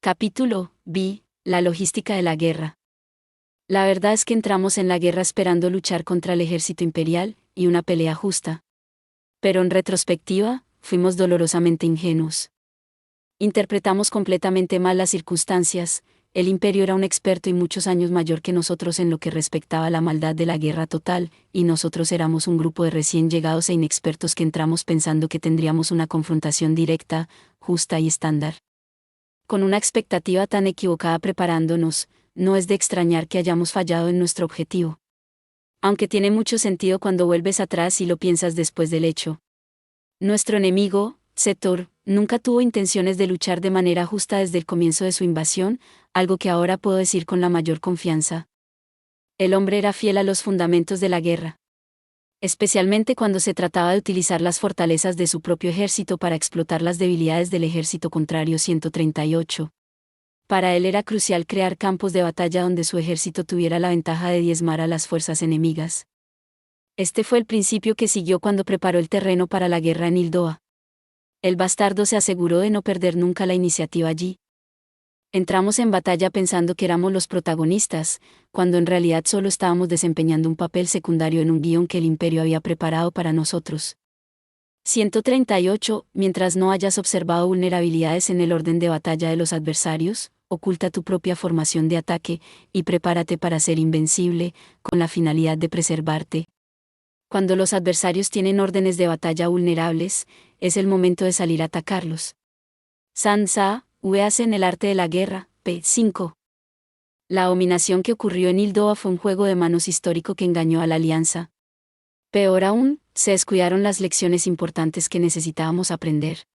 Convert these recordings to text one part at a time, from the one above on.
Capítulo B. La logística de la guerra. La verdad es que entramos en la guerra esperando luchar contra el ejército imperial, y una pelea justa. Pero en retrospectiva, fuimos dolorosamente ingenuos. Interpretamos completamente mal las circunstancias. El imperio era un experto y muchos años mayor que nosotros en lo que respectaba a la maldad de la guerra total, y nosotros éramos un grupo de recién llegados e inexpertos que entramos pensando que tendríamos una confrontación directa, justa y estándar. Con una expectativa tan equivocada preparándonos, no es de extrañar que hayamos fallado en nuestro objetivo. Aunque tiene mucho sentido cuando vuelves atrás y lo piensas después del hecho. Nuestro enemigo, Setor, nunca tuvo intenciones de luchar de manera justa desde el comienzo de su invasión, algo que ahora puedo decir con la mayor confianza. El hombre era fiel a los fundamentos de la guerra. Especialmente cuando se trataba de utilizar las fortalezas de su propio ejército para explotar las debilidades del ejército contrario 138. Para él era crucial crear campos de batalla donde su ejército tuviera la ventaja de diezmar a las fuerzas enemigas. Este fue el principio que siguió cuando preparó el terreno para la guerra en Hildoa. El bastardo se aseguró de no perder nunca la iniciativa allí. Entramos en batalla pensando que éramos los protagonistas, cuando en realidad solo estábamos desempeñando un papel secundario en un guión que el imperio había preparado para nosotros. 138. Mientras no hayas observado vulnerabilidades en el orden de batalla de los adversarios, oculta tu propia formación de ataque, y prepárate para ser invencible, con la finalidad de preservarte. Cuando los adversarios tienen órdenes de batalla vulnerables, es el momento de salir a atacarlos. Sansa, véase en el arte de la guerra, p. 5. La dominación que ocurrió en Hildoa fue un juego de manos histórico que engañó a la alianza. Peor aún, se descuidaron las lecciones importantes que necesitábamos aprender.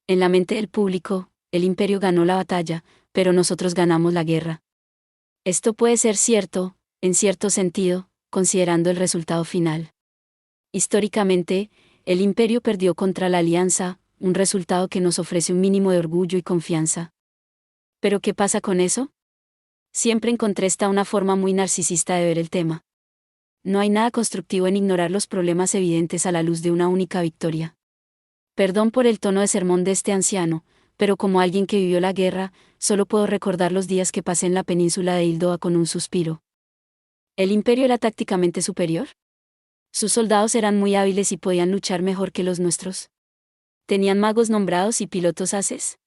En la mente del público, el imperio ganó la batalla, pero nosotros ganamos la guerra. Esto puede ser cierto, en cierto sentido, considerando el resultado final. Históricamente, el imperio perdió contra la alianza, un resultado que nos ofrece un mínimo de orgullo y confianza. ¿Pero qué pasa con eso? Siempre encontré una forma muy narcisista de ver el tema. No hay nada constructivo en ignorar los problemas evidentes a la luz de una única victoria. Perdón por el tono de sermón de este anciano, pero como alguien que vivió la guerra, solo puedo recordar los días que pasé en la península de Hildoa con un suspiro. ¿El imperio era tácticamente superior? ¿Sus soldados eran muy hábiles y podían luchar mejor que los nuestros? ¿Tenían magos nombrados y pilotos haces?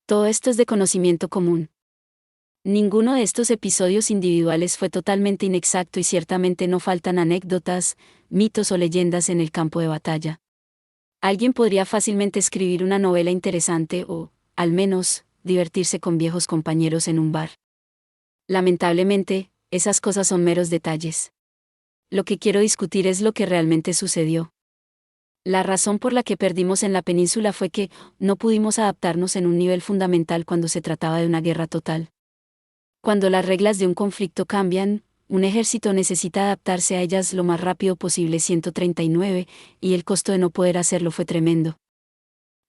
Todo esto es de conocimiento común. Ninguno de estos episodios individuales fue totalmente inexacto y ciertamente no faltan anécdotas, mitos o leyendas en el campo de batalla. Alguien podría fácilmente escribir una novela interesante o, al menos, divertirse con viejos compañeros en un bar. Lamentablemente, esas cosas son meros detalles. Lo que quiero discutir es lo que realmente sucedió. La razón por la que perdimos en la península fue que no pudimos adaptarnos en un nivel fundamental cuando se trataba de una guerra total. Cuando las reglas de un conflicto cambian, un ejército necesita adaptarse a ellas lo más rápido posible 139, y el costo de no poder hacerlo fue tremendo.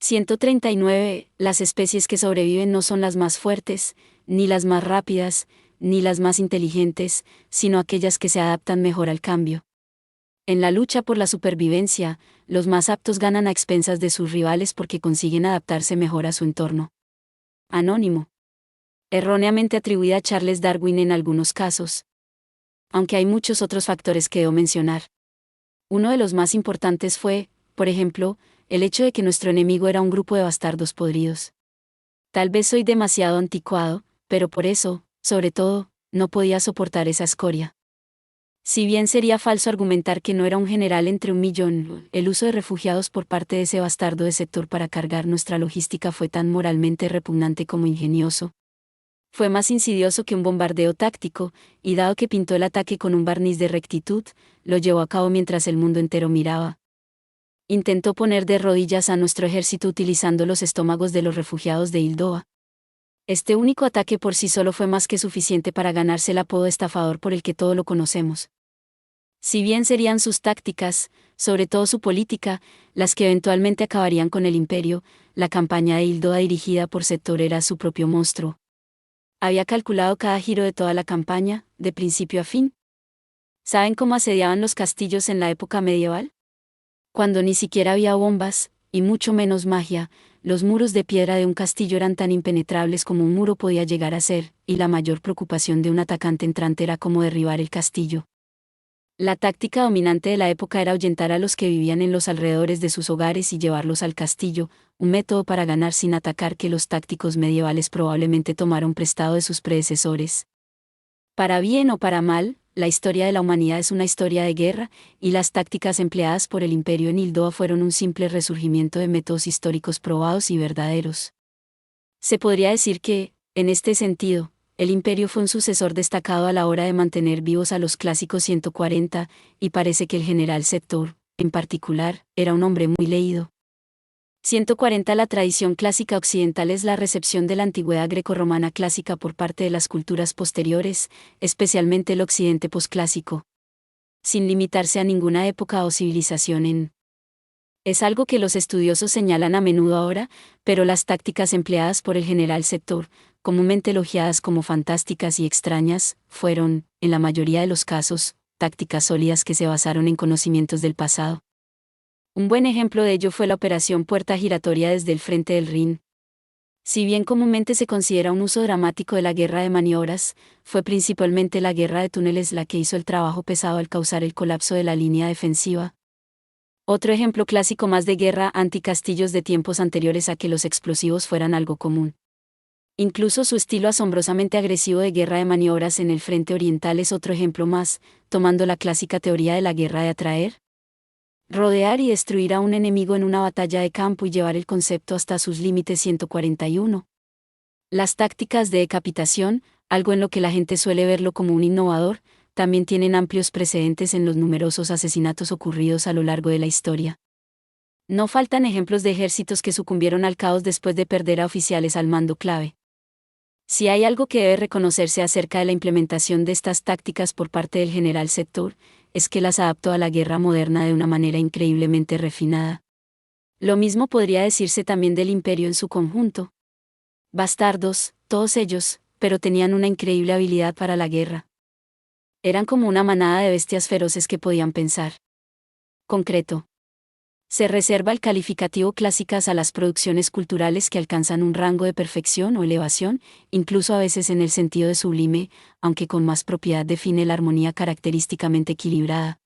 139. Las especies que sobreviven no son las más fuertes, ni las más rápidas, ni las más inteligentes, sino aquellas que se adaptan mejor al cambio. En la lucha por la supervivencia, los más aptos ganan a expensas de sus rivales porque consiguen adaptarse mejor a su entorno. Anónimo. Erróneamente atribuida a Charles Darwin en algunos casos. Aunque hay muchos otros factores que debo mencionar. Uno de los más importantes fue, por ejemplo, el hecho de que nuestro enemigo era un grupo de bastardos podridos. Tal vez soy demasiado anticuado, pero por eso, sobre todo, no podía soportar esa escoria. Si bien sería falso argumentar que no era un general entre 1.000.000, el uso de refugiados por parte de ese bastardo de Setor para cargar nuestra logística fue tan moralmente repugnante como ingenioso. Fue más insidioso que un bombardeo táctico, y dado que pintó el ataque con un barniz de rectitud, lo llevó a cabo mientras el mundo entero miraba. Intentó poner de rodillas a nuestro ejército utilizando los estómagos de los refugiados de Hildoa. Este único ataque por sí solo fue más que suficiente para ganarse el apodo estafador por el que todo lo conocemos. Si bien serían sus tácticas, sobre todo su política, las que eventualmente acabarían con el imperio, la campaña de Hildoa dirigida por Setor era su propio monstruo. Había calculado cada giro de toda la campaña, de principio a fin. ¿Saben cómo asediaban los castillos en la época medieval? Cuando ni siquiera había bombas, y mucho menos magia, Los muros de piedra de un castillo eran tan impenetrables como un muro podía llegar a ser, y la mayor preocupación de un atacante entrante era cómo derribar el castillo. La táctica dominante de la época era ahuyentar a los que vivían en los alrededores de sus hogares y llevarlos al castillo, un método para ganar sin atacar que los tácticos medievales probablemente tomaron prestado de sus predecesores. Para bien o para mal, la historia de la humanidad es una historia de guerra, y las tácticas empleadas por el imperio en Ildoa fueron un simple resurgimiento de métodos históricos probados y verdaderos. Se podría decir que, en este sentido, el imperio fue un sucesor destacado a la hora de mantener vivos a los clásicos 140, y parece que el general Sector, en particular, era un hombre muy leído. 140. La tradición clásica occidental es la recepción de la antigüedad grecorromana clásica por parte de las culturas posteriores, especialmente el occidente posclásico, sin limitarse a ninguna época o civilización. Es algo que los estudiosos señalan a menudo ahora, pero las tácticas empleadas por el general Sector, comúnmente elogiadas como fantásticas y extrañas, fueron, en la mayoría de los casos, tácticas sólidas que se basaron en conocimientos del pasado. Un buen ejemplo de ello fue la operación Puerta Giratoria desde el frente del Rin. Si bien comúnmente se considera un uso dramático de la guerra de maniobras, fue principalmente la guerra de túneles la que hizo el trabajo pesado al causar el colapso de la línea defensiva. Otro ejemplo clásico más de guerra anticastillos de tiempos anteriores a que los explosivos fueran algo común. Incluso su estilo asombrosamente agresivo de guerra de maniobras en el frente oriental es otro ejemplo más, tomando la clásica teoría de la guerra de atraer, rodear y destruir a un enemigo en una batalla de campo y llevar el concepto hasta sus límites. 141. Las tácticas de decapitación, algo en lo que la gente suele verlo como un innovador, también tienen amplios precedentes en los numerosos asesinatos ocurridos a lo largo de la historia. No faltan ejemplos de ejércitos que sucumbieron al caos después de perder a oficiales al mando clave. Si hay algo que debe reconocerse acerca de la implementación de estas tácticas por parte del general Sector, es que las adaptó a la guerra moderna de una manera increíblemente refinada. Lo mismo podría decirse también del imperio en su conjunto. Bastardos, todos ellos, pero tenían una increíble habilidad para la guerra. Eran como una manada de bestias feroces que podían pensar. Concreto. Se reserva el calificativo clásicas a las producciones culturales que alcanzan un rango de perfección o elevación, incluso a veces en el sentido de sublime, aunque con más propiedad define la armonía característicamente equilibrada.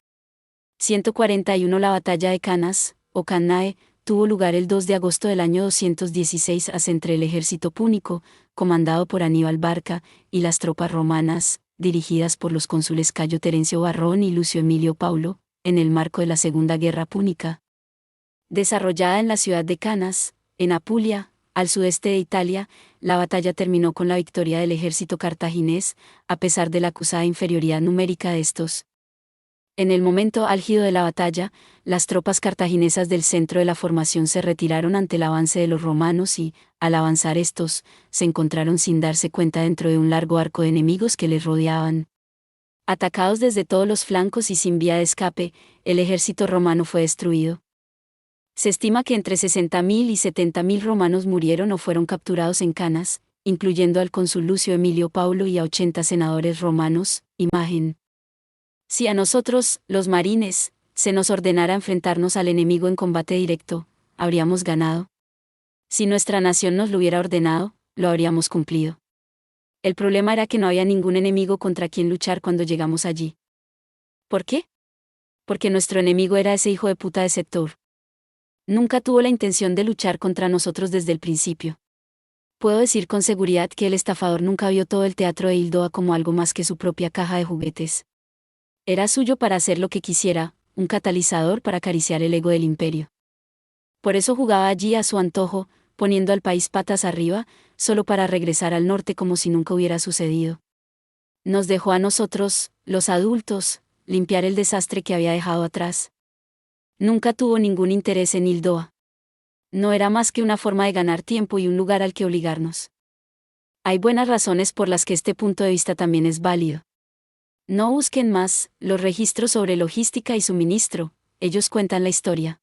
141. La batalla de Canas, o Cannae, tuvo lugar el 2 de agosto del año 216 entre el ejército púnico, comandado por Aníbal Barca, y las tropas romanas, dirigidas por los cónsules Cayo Terencio Varrón y Lucio Emilio Paulo, en el marco de la Segunda Guerra Púnica. Desarrollada en la ciudad de Canas, en Apulia, al sudeste de Italia, la batalla terminó con la victoria del ejército cartaginés, a pesar de la acusada inferioridad numérica de estos. En el momento álgido de la batalla, las tropas cartaginesas del centro de la formación se retiraron ante el avance de los romanos y, al avanzar estos, se encontraron sin darse cuenta dentro de un largo arco de enemigos que les rodeaban. Atacados desde todos los flancos y sin vía de escape, el ejército romano fue destruido. Se estima que entre 60.000 y 70.000 romanos murieron o fueron capturados en Canas, incluyendo al cónsul Lucio Emilio Paulo y a 80 senadores romanos. Imagen. Si a nosotros, los marines, se nos ordenara enfrentarnos al enemigo en combate directo, habríamos ganado. Si nuestra nación nos lo hubiera ordenado, lo habríamos cumplido. El problema era que no había ningún enemigo contra quien luchar cuando llegamos allí. ¿Por qué? Porque nuestro enemigo era ese hijo de puta de Sector. Nunca tuvo la intención de luchar contra nosotros desde el principio. Puedo decir con seguridad que el estafador nunca vio todo el teatro de Ildoa como algo más que su propia caja de juguetes. Era suyo para hacer lo que quisiera, un catalizador para acariciar el ego del imperio. Por eso jugaba allí a su antojo, poniendo al país patas arriba, solo para regresar al norte como si nunca hubiera sucedido. Nos dejó a nosotros, los adultos, limpiar el desastre que había dejado atrás. Nunca tuvo ningún interés en Ildoa. No era más que una forma de ganar tiempo y un lugar al que obligarnos. Hay buenas razones por las que este punto de vista también es válido. No busquen más, los registros sobre logística y suministro, ellos cuentan la historia.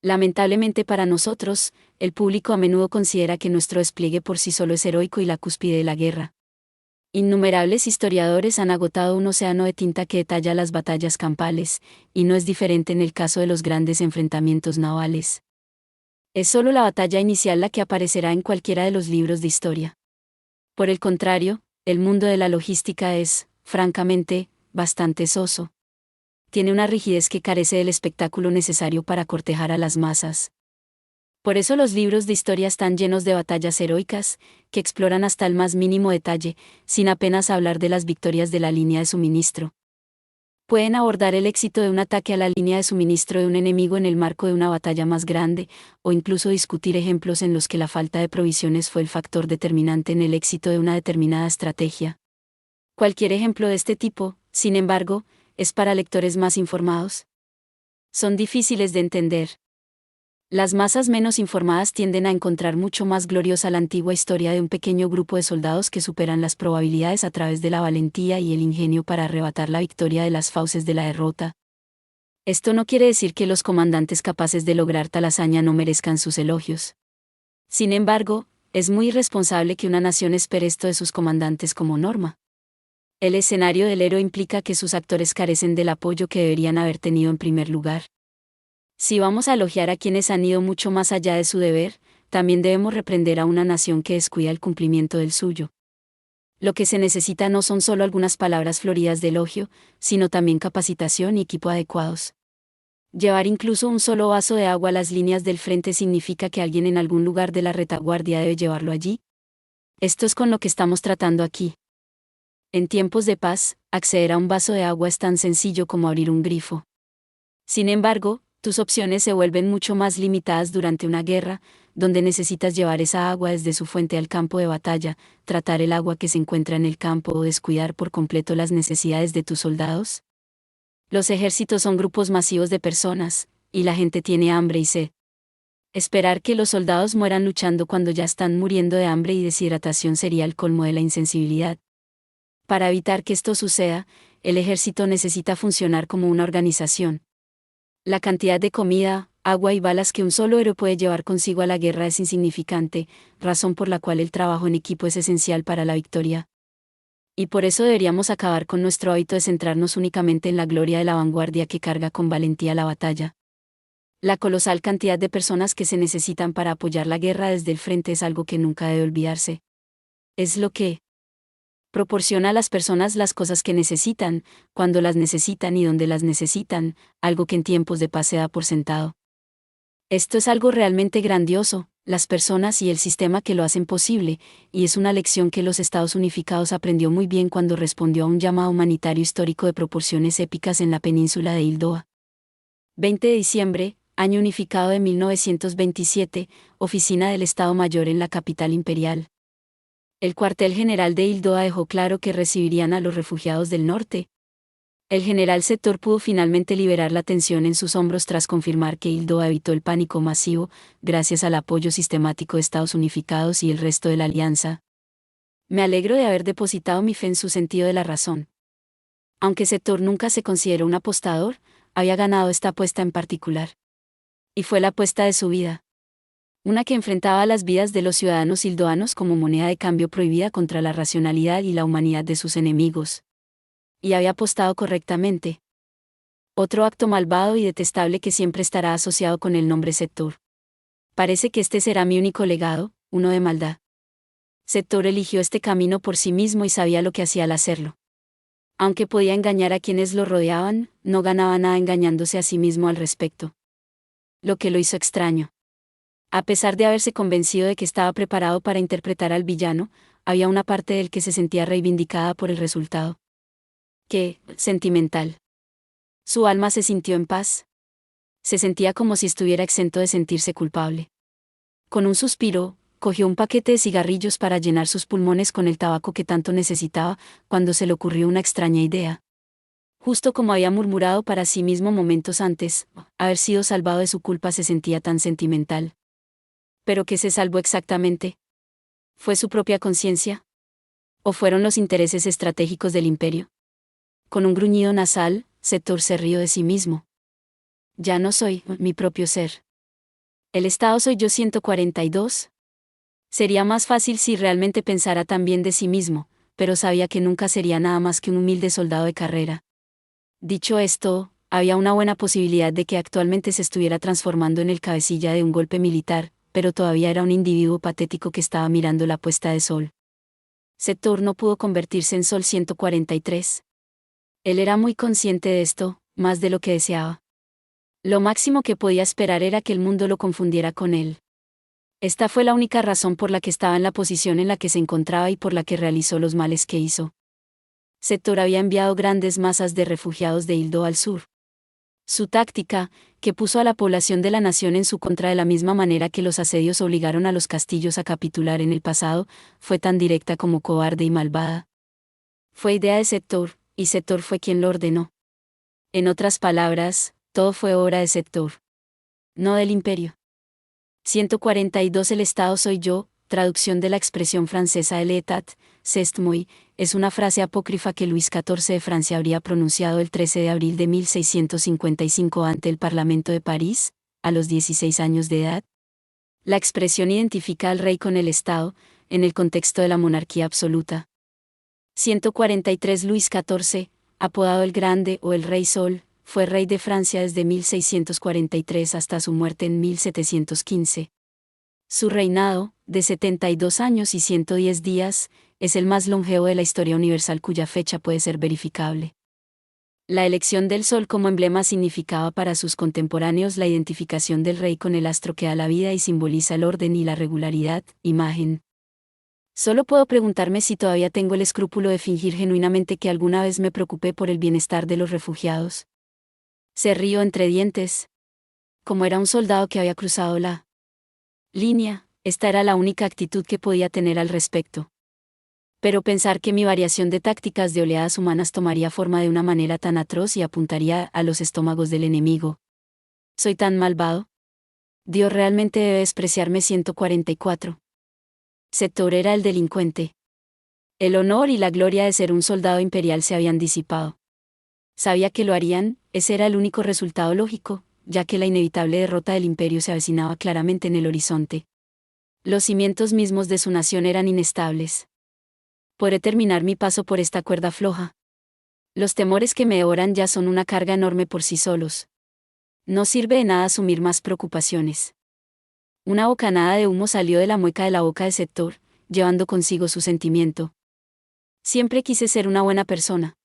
Lamentablemente para nosotros, el público a menudo considera que nuestro despliegue por sí solo es heroico y la cúspide de la guerra. Innumerables historiadores han agotado un océano de tinta que detalla las batallas campales, y no es diferente en el caso de los grandes enfrentamientos navales. Es solo la batalla inicial la que aparecerá en cualquiera de los libros de historia. Por el contrario, el mundo de la logística es, francamente, bastante soso. Tiene una rigidez que carece del espectáculo necesario para cortejar a las masas. Por eso los libros de historia están llenos de batallas heroicas, que exploran hasta el más mínimo detalle, sin apenas hablar de las victorias de la línea de suministro. Pueden abordar el éxito de un ataque a la línea de suministro de un enemigo en el marco de una batalla más grande, o incluso discutir ejemplos en los que la falta de provisiones fue el factor determinante en el éxito de una determinada estrategia. Cualquier ejemplo de este tipo, sin embargo, es para lectores más informados. Son difíciles de entender. Las masas menos informadas tienden a encontrar mucho más gloriosa la antigua historia de un pequeño grupo de soldados que superan las probabilidades a través de la valentía y el ingenio para arrebatar la victoria de las fauces de la derrota. Esto no quiere decir que los comandantes capaces de lograr tal hazaña no merezcan sus elogios. Sin embargo, es muy irresponsable que una nación espere esto de sus comandantes como norma. El escenario del héroe implica que sus actores carecen del apoyo que deberían haber tenido en primer lugar. Si vamos a elogiar a quienes han ido mucho más allá de su deber, también debemos reprender a una nación que descuida el cumplimiento del suyo. Lo que se necesita no son solo algunas palabras floridas de elogio, sino también capacitación y equipo adecuados. Llevar incluso un solo vaso de agua a las líneas del frente significa que alguien en algún lugar de la retaguardia debe llevarlo allí. Esto es con lo que estamos tratando aquí. En tiempos de paz, acceder a un vaso de agua es tan sencillo como abrir un grifo. Sin embargo, tus opciones se vuelven mucho más limitadas durante una guerra, donde necesitas llevar esa agua desde su fuente al campo de batalla, tratar el agua que se encuentra en el campo o descuidar por completo las necesidades de tus soldados. Los ejércitos son grupos masivos de personas, y la gente tiene hambre y sed. Esperar que los soldados mueran luchando cuando ya están muriendo de hambre y deshidratación sería el colmo de la insensibilidad. Para evitar que esto suceda, el ejército necesita funcionar como una organización. La cantidad de comida, agua y balas que un solo héroe puede llevar consigo a la guerra es insignificante, razón por la cual el trabajo en equipo es esencial para la victoria. Y por eso deberíamos acabar con nuestro hábito de centrarnos únicamente en la gloria de la vanguardia que carga con valentía la batalla. La colosal cantidad de personas que se necesitan para apoyar la guerra desde el frente es algo que nunca debe olvidarse. Es lo que proporciona a las personas las cosas que necesitan, cuando las necesitan y donde las necesitan, algo que en tiempos de paz se da por sentado. Esto es algo realmente grandioso, las personas y el sistema que lo hacen posible, y es una lección que los Estados Unificados aprendió muy bien cuando respondió a un llamado humanitario histórico de proporciones épicas en la península de Hildoa. 20 de diciembre, año unificado de 1927, oficina del Estado Mayor en la capital imperial. El cuartel general de Hildoa dejó claro que recibirían a los refugiados del norte. El general Sector pudo finalmente liberar la tensión en sus hombros tras confirmar que Hildoa evitó el pánico masivo, gracias al apoyo sistemático de Estados Unificados y el resto de la alianza. Me alegro de haber depositado mi fe en su sentido de la razón. Aunque Sector nunca se consideró un apostador, había ganado esta apuesta en particular. Y fue la apuesta de su vida. Una que enfrentaba las vidas de los ciudadanos hildoanos como moneda de cambio prohibida contra la racionalidad y la humanidad de sus enemigos. Y había apostado correctamente. Otro acto malvado y detestable que siempre estará asociado con el nombre Sector. Parece que este será mi único legado, uno de maldad. Sector eligió este camino por sí mismo y sabía lo que hacía al hacerlo. Aunque podía engañar a quienes lo rodeaban, no ganaba nada engañándose a sí mismo al respecto. Lo que lo hizo extraño. A pesar de haberse convencido de que estaba preparado para interpretar al villano, había una parte de él que se sentía reivindicada por el resultado. ¿Qué? Sentimental. Su alma se sintió en paz. Se sentía como si estuviera exento de sentirse culpable. Con un suspiro, cogió un paquete de cigarrillos para llenar sus pulmones con el tabaco que tanto necesitaba, cuando se le ocurrió una extraña idea. Justo como había murmurado para sí mismo momentos antes, haber sido salvado de su culpa se sentía tan sentimental. ¿Pero qué se salvó exactamente? ¿Fue su propia conciencia? ¿O fueron los intereses estratégicos del imperio? Con un gruñido nasal, Sector se rió de sí mismo. Ya no soy mi propio ser. El Estado soy yo 142. Sería más fácil si realmente pensara tan bien de sí mismo, pero sabía que nunca sería nada más que un humilde soldado de carrera. Dicho esto, había una buena posibilidad de que actualmente se estuviera transformando en el cabecilla de un golpe militar, pero todavía era un individuo patético que estaba mirando la puesta de sol. Sector no pudo convertirse en Sol 143. Él era muy consciente de esto, más de lo que deseaba. Lo máximo que podía esperar era que el mundo lo confundiera con él. Esta fue la única razón por la que estaba en la posición en la que se encontraba y por la que realizó los males que hizo. Sector había enviado grandes masas de refugiados de Hildo al sur. Su táctica, que puso a la población de la nación en su contra de la misma manera que los asedios obligaron a los castillos a capitular en el pasado, fue tan directa como cobarde y malvada. Fue idea de Sector, y Sector fue quien lo ordenó. En otras palabras, todo fue obra de Sector, no del imperio. 142 El Estado soy yo, traducción de la expresión francesa el État, c'est moi, es una frase apócrifa que Luis XIV de Francia habría pronunciado el 13 de abril de 1655 ante el Parlamento de París, a los 16 años de edad. La expresión identifica al rey con el Estado, en el contexto de la monarquía absoluta. 143 Luis XIV, apodado el Grande o el Rey Sol, fue rey de Francia desde 1643 hasta su muerte en 1715. Su reinado, de 72 años y 110 días, es el más longevo de la historia universal cuya fecha puede ser verificable. La elección del sol como emblema significaba para sus contemporáneos la identificación del rey con el astro que da la vida y simboliza el orden y la regularidad, imagen. Solo puedo preguntarme si todavía tengo el escrúpulo de fingir genuinamente que alguna vez me preocupé por el bienestar de los refugiados. Se rió entre dientes. Como era un soldado que había cruzado la línea, esta era la única actitud que podía tener al respecto. Pero pensar que mi variación de tácticas de oleadas humanas tomaría forma de una manera tan atroz y apuntaría a los estómagos del enemigo. ¿Soy tan malvado? Dios realmente debe despreciarme. 144. Sector era el delincuente. El honor y la gloria de ser un soldado imperial se habían disipado. Sabía que lo harían, ese era el único resultado lógico, ya que la inevitable derrota del imperio se avecinaba claramente en el horizonte. Los cimientos mismos de su nación eran inestables. ¿Podré terminar mi paso por esta cuerda floja? Los temores que me devoran ya son una carga enorme por sí solos. No sirve de nada asumir más preocupaciones. Una bocanada de humo salió de la mueca de la boca de Sector, llevando consigo su sentimiento. Siempre quise ser una buena persona.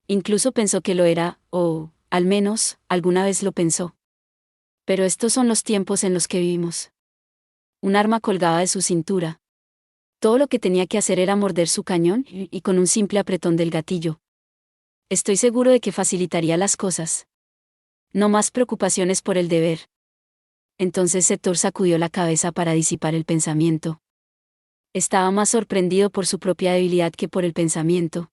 Incluso pensó que lo era, o, al menos, alguna vez lo pensó. Pero estos son los tiempos en los que vivimos. Un arma colgaba de su cintura. Todo lo que tenía que hacer era morder su cañón y con un simple apretón del gatillo. Estoy seguro de que facilitaría las cosas. No más preocupaciones por el deber. Entonces Sector sacudió la cabeza para disipar el pensamiento. Estaba más sorprendido por su propia debilidad que por el pensamiento.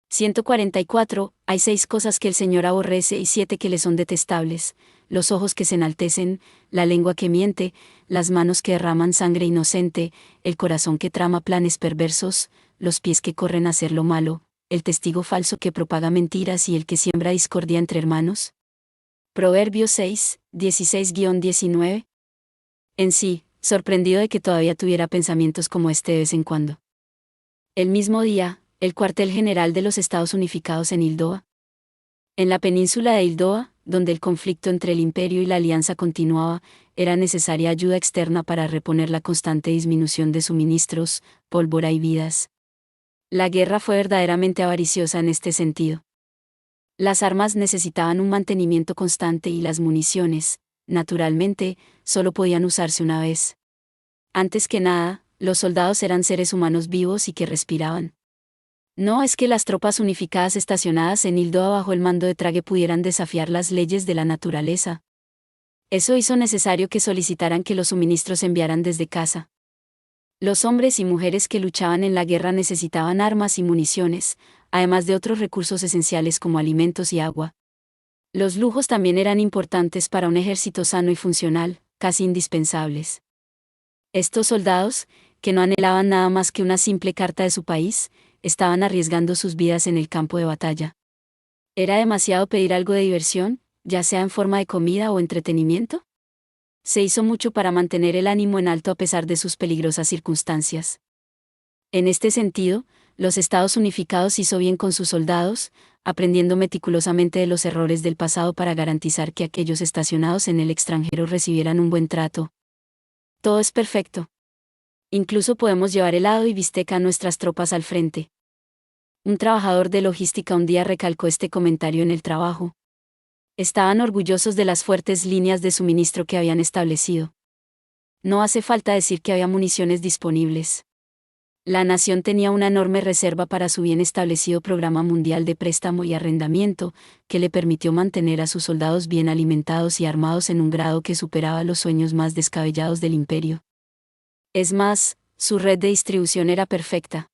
144. Hay 6 cosas que el Señor aborrece y 7 que le son detestables: los ojos que se enaltecen, la lengua que miente, las manos que derraman sangre inocente, el corazón que trama planes perversos, los pies que corren a hacer lo malo, el testigo falso que propaga mentiras y el que siembra discordia entre hermanos. Proverbios 6, 16-19. En sí, sorprendido de que todavía tuviera pensamientos como este de vez en cuando. El mismo día, el cuartel general de los Estados Unificados en Hildoa. En la península de Hildoa, donde el conflicto entre el imperio y la alianza continuaba, era necesaria ayuda externa para reponer la constante disminución de suministros, pólvora y vidas. La guerra fue verdaderamente avariciosa en este sentido. Las armas necesitaban un mantenimiento constante y las municiones, naturalmente, solo podían usarse una vez. Antes que nada, los soldados eran seres humanos vivos y que respiraban. No es que las tropas unificadas estacionadas en Hildoa bajo el mando de Trage pudieran desafiar las leyes de la naturaleza. Eso hizo necesario que solicitaran que los suministros se enviaran desde casa. Los hombres y mujeres que luchaban en la guerra necesitaban armas y municiones, además de otros recursos esenciales como alimentos y agua. Los lujos también eran importantes para un ejército sano y funcional, casi indispensables. Estos soldados, que no anhelaban nada más que una simple carta de su país, estaban arriesgando sus vidas en el campo de batalla. ¿Era demasiado pedir algo de diversión, ya sea en forma de comida o entretenimiento? Se hizo mucho para mantener el ánimo en alto a pesar de sus peligrosas circunstancias. En este sentido, los Estados Unificados hizo bien con sus soldados, aprendiendo meticulosamente de los errores del pasado para garantizar que aquellos estacionados en el extranjero recibieran un buen trato. Todo es perfecto. Incluso podemos llevar helado y bisteca a nuestras tropas al frente. Un trabajador de logística un día recalcó este comentario en el trabajo. Estaban orgullosos de las fuertes líneas de suministro que habían establecido. No hace falta decir que había municiones disponibles. La nación tenía una enorme reserva para su bien establecido programa mundial de préstamo y arrendamiento, que le permitió mantener a sus soldados bien alimentados y armados en un grado que superaba los sueños más descabellados del imperio. Es más, su red de distribución era perfecta.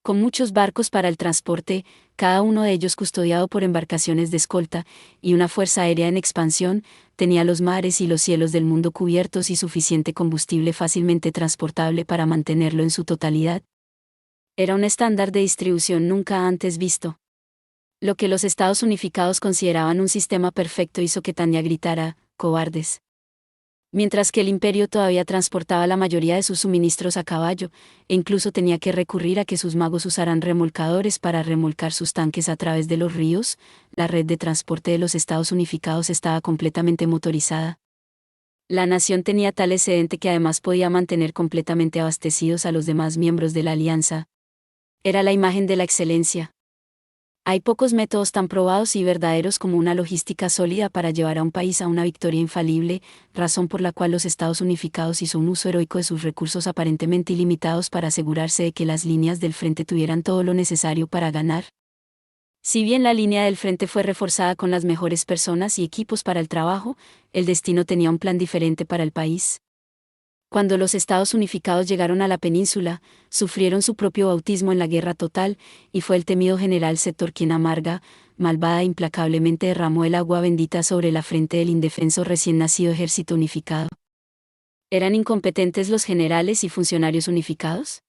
Con muchos barcos para el transporte, cada uno de ellos custodiado por embarcaciones de escolta, y una fuerza aérea en expansión, tenía los mares y los cielos del mundo cubiertos y suficiente combustible fácilmente transportable para mantenerlo en su totalidad. Era un estándar de distribución nunca antes visto. Lo que los Estados Unificados consideraban un sistema perfecto hizo que Tanya gritara: «¡Cobardes!». Mientras que el imperio todavía transportaba la mayoría de sus suministros a caballo, e incluso tenía que recurrir a que sus magos usaran remolcadores para remolcar sus tanques a través de los ríos, la red de transporte de los Estados Unificados estaba completamente motorizada. La nación tenía tal excedente que además podía mantener completamente abastecidos a los demás miembros de la alianza. Era la imagen de la excelencia. Hay pocos métodos tan probados y verdaderos como una logística sólida para llevar a un país a una victoria infalible, razón por la cual los Estados Unificados hizo un uso heroico de sus recursos aparentemente ilimitados para asegurarse de que las líneas del frente tuvieran todo lo necesario para ganar. Si bien la línea del frente fue reforzada con las mejores personas y equipos para el trabajo, el destino tenía un plan diferente para el país. Cuando los Estados Unificados llegaron a la península, sufrieron su propio bautismo en la guerra total, y fue el temido general Sector quien malvada e implacablemente derramó el agua bendita sobre la frente del indefenso recién nacido ejército unificado. ¿Eran incompetentes los generales y funcionarios unificados?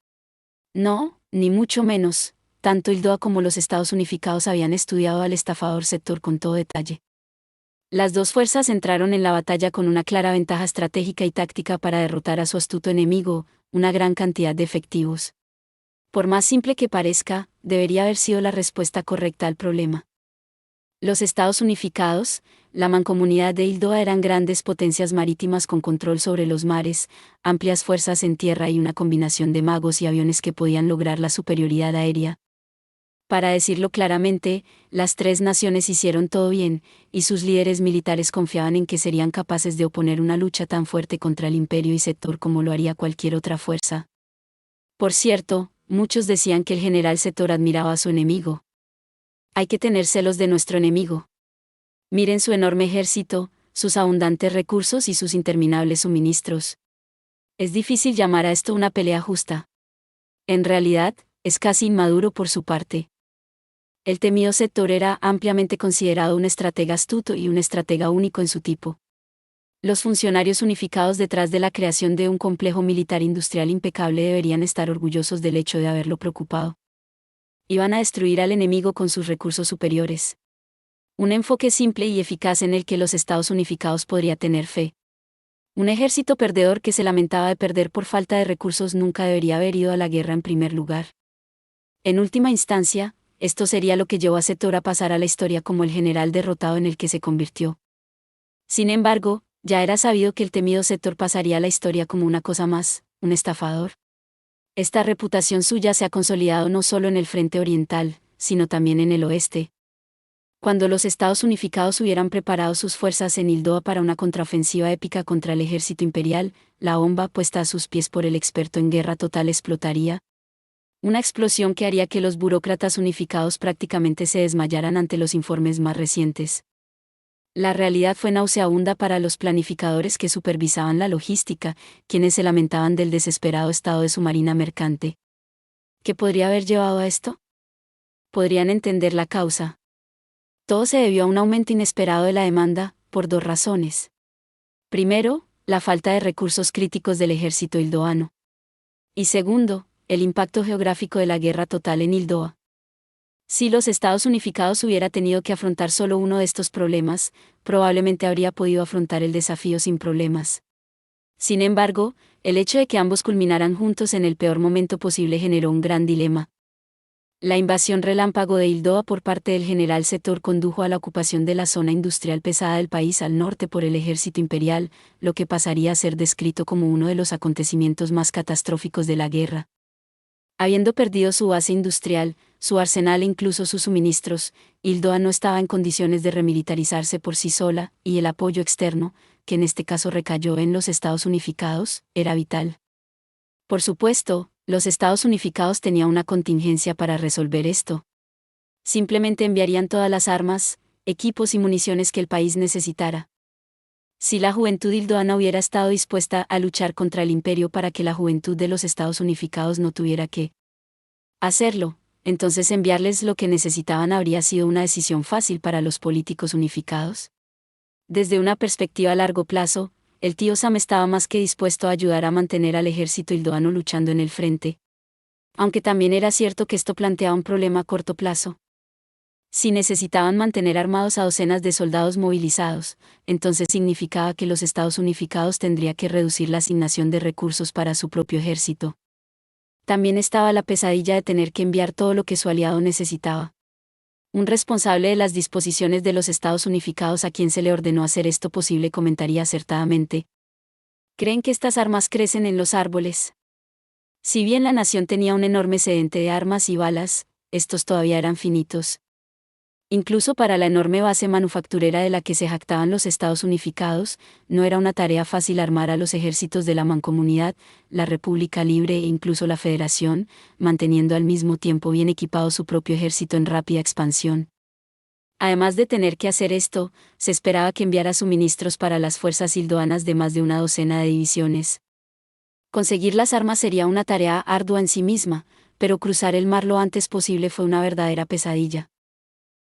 No, ni mucho menos. Tanto Hildoa como los Estados Unificados habían estudiado al estafador Sector con todo detalle. Las dos fuerzas entraron en la batalla con una clara ventaja estratégica y táctica para derrotar a su astuto enemigo, una gran cantidad de efectivos. Por más simple que parezca, debería haber sido la respuesta correcta al problema. Los Estados Unificados, la mancomunidad de Hildoa eran grandes potencias marítimas con control sobre los mares, amplias fuerzas en tierra y una combinación de magos y aviones que podían lograr la superioridad aérea. Para decirlo claramente, las tres naciones hicieron todo bien, y sus líderes militares confiaban en que serían capaces de oponer una lucha tan fuerte contra el imperio y Sector como lo haría cualquier otra fuerza. Por cierto, muchos decían que el general Sector admiraba a su enemigo. Hay que tener celos de nuestro enemigo. Miren su enorme ejército, sus abundantes recursos y sus interminables suministros. Es difícil llamar a esto una pelea justa. En realidad, es casi inmaduro por su parte. El temido Sector era ampliamente considerado un estratega astuto y un estratega único en su tipo. Los funcionarios unificados detrás de la creación de un complejo militar industrial impecable deberían estar orgullosos del hecho de haberlo preocupado. Iban a destruir al enemigo con sus recursos superiores. Un enfoque simple y eficaz en el que los Estados Unificados podría tener fe. Un ejército perdedor que se lamentaba de perder por falta de recursos nunca debería haber ido a la guerra en primer lugar. En última instancia, esto sería lo que llevó a Sector a pasar a la historia como el general derrotado en el que se convirtió. Sin embargo, ya era sabido que el temido Sector pasaría a la historia como una cosa más, un estafador. Esta reputación suya se ha consolidado no solo en el frente oriental, sino también en el oeste. Cuando los Estados Unificados hubieran preparado sus fuerzas en Hildoa para una contraofensiva épica contra el ejército imperial, la bomba puesta a sus pies por el experto en guerra total explotaría. Una explosión que haría que los burócratas unificados prácticamente se desmayaran ante los informes más recientes. La realidad fue nauseabunda para los planificadores que supervisaban la logística, quienes se lamentaban del desesperado estado de su marina mercante. ¿Qué podría haber llevado a esto? Podrían entender la causa. Todo se debió a un aumento inesperado de la demanda, por dos razones. Primero, la falta de recursos críticos del ejército hildoano. Y segundo, el impacto geográfico de la guerra total en Hildoa. Si los Estados Unificados hubiera tenido que afrontar solo uno de estos problemas, probablemente habría podido afrontar el desafío sin problemas. Sin embargo, el hecho de que ambos culminaran juntos en el peor momento posible generó un gran dilema. La invasión relámpago de Hildoa por parte del general Setor condujo a la ocupación de la zona industrial pesada del país al norte por el ejército imperial, lo que pasaría a ser descrito como uno de los acontecimientos más catastróficos de la guerra. Habiendo perdido su base industrial, su arsenal e incluso sus suministros, Hildoa no estaba en condiciones de remilitarizarse por sí sola, y el apoyo externo, que en este caso recayó en los Estados Unificados, era vital. Por supuesto, los Estados Unificados tenían una contingencia para resolver esto. Simplemente enviarían todas las armas, equipos y municiones que el país necesitara. Si la juventud hildoana hubiera estado dispuesta a luchar contra el imperio para que la juventud de los Estados Unificados no tuviera que hacerlo, entonces enviarles lo que necesitaban habría sido una decisión fácil para los políticos unificados. Desde una perspectiva a largo plazo, el tío Sam estaba más que dispuesto a ayudar a mantener al ejército hildoano luchando en el frente. Aunque también era cierto que esto planteaba un problema a corto plazo. Si necesitaban mantener armados a docenas de soldados movilizados, entonces significaba que los Estados Unificados tendría que reducir la asignación de recursos para su propio ejército. También estaba la pesadilla de tener que enviar todo lo que su aliado necesitaba. Un responsable de las disposiciones de los Estados Unificados a quien se le ordenó hacer esto posible comentaría acertadamente: ¿creen que estas armas crecen en los árboles? Si bien la nación tenía un enorme excedente de armas y balas, estos todavía eran finitos. Incluso para la enorme base manufacturera de la que se jactaban los Estados Unificados, no era una tarea fácil armar a los ejércitos de la Mancomunidad, la República Libre e incluso la Federación, manteniendo al mismo tiempo bien equipado su propio ejército en rápida expansión. Además de tener que hacer esto, se esperaba que enviara suministros para las fuerzas hildoanas de más de una docena de divisiones. Conseguir las armas sería una tarea ardua en sí misma, pero cruzar el mar lo antes posible fue una verdadera pesadilla.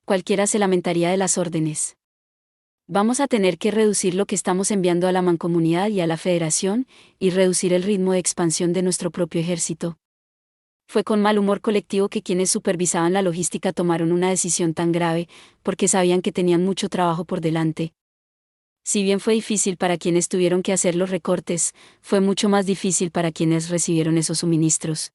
Cualquiera se lamentaría de las órdenes. Vamos a tener que reducir lo que estamos enviando a la Mancomunidad y a la Federación, y reducir el ritmo de expansión de nuestro propio ejército. Fue con mal humor colectivo que quienes supervisaban la logística tomaron una decisión tan grave, porque sabían que tenían mucho trabajo por delante. Si bien fue difícil para quienes tuvieron que hacer los recortes, fue mucho más difícil para quienes recibieron esos suministros.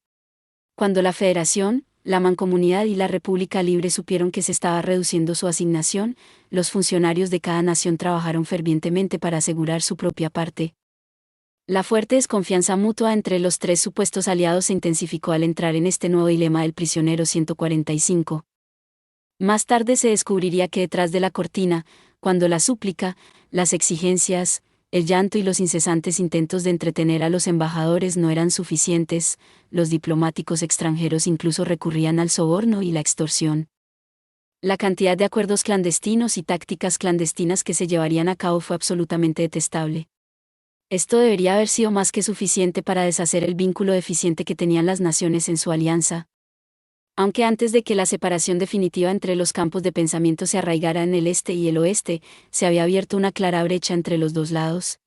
Cuando la Federación, la Mancomunidad y la República Libre supieron que se estaba reduciendo su asignación, los funcionarios de cada nación trabajaron fervientemente para asegurar su propia parte. La fuerte desconfianza mutua entre los tres supuestos aliados se intensificó al entrar en este nuevo dilema del prisionero 145. Más tarde se descubriría que detrás de la cortina, cuando la súplica, las exigencias, el llanto y los incesantes intentos de entretener a los embajadores no eran suficientes, los diplomáticos extranjeros incluso recurrían al soborno y la extorsión. La cantidad de acuerdos clandestinos y tácticas clandestinas que se llevarían a cabo fue absolutamente detestable. Esto debería haber sido más que suficiente para deshacer el vínculo deficiente que tenían las naciones en su alianza. Aunque antes de que la separación definitiva entre los campos de pensamiento se arraigara en el este y el oeste, se había abierto una clara brecha entre los dos lados.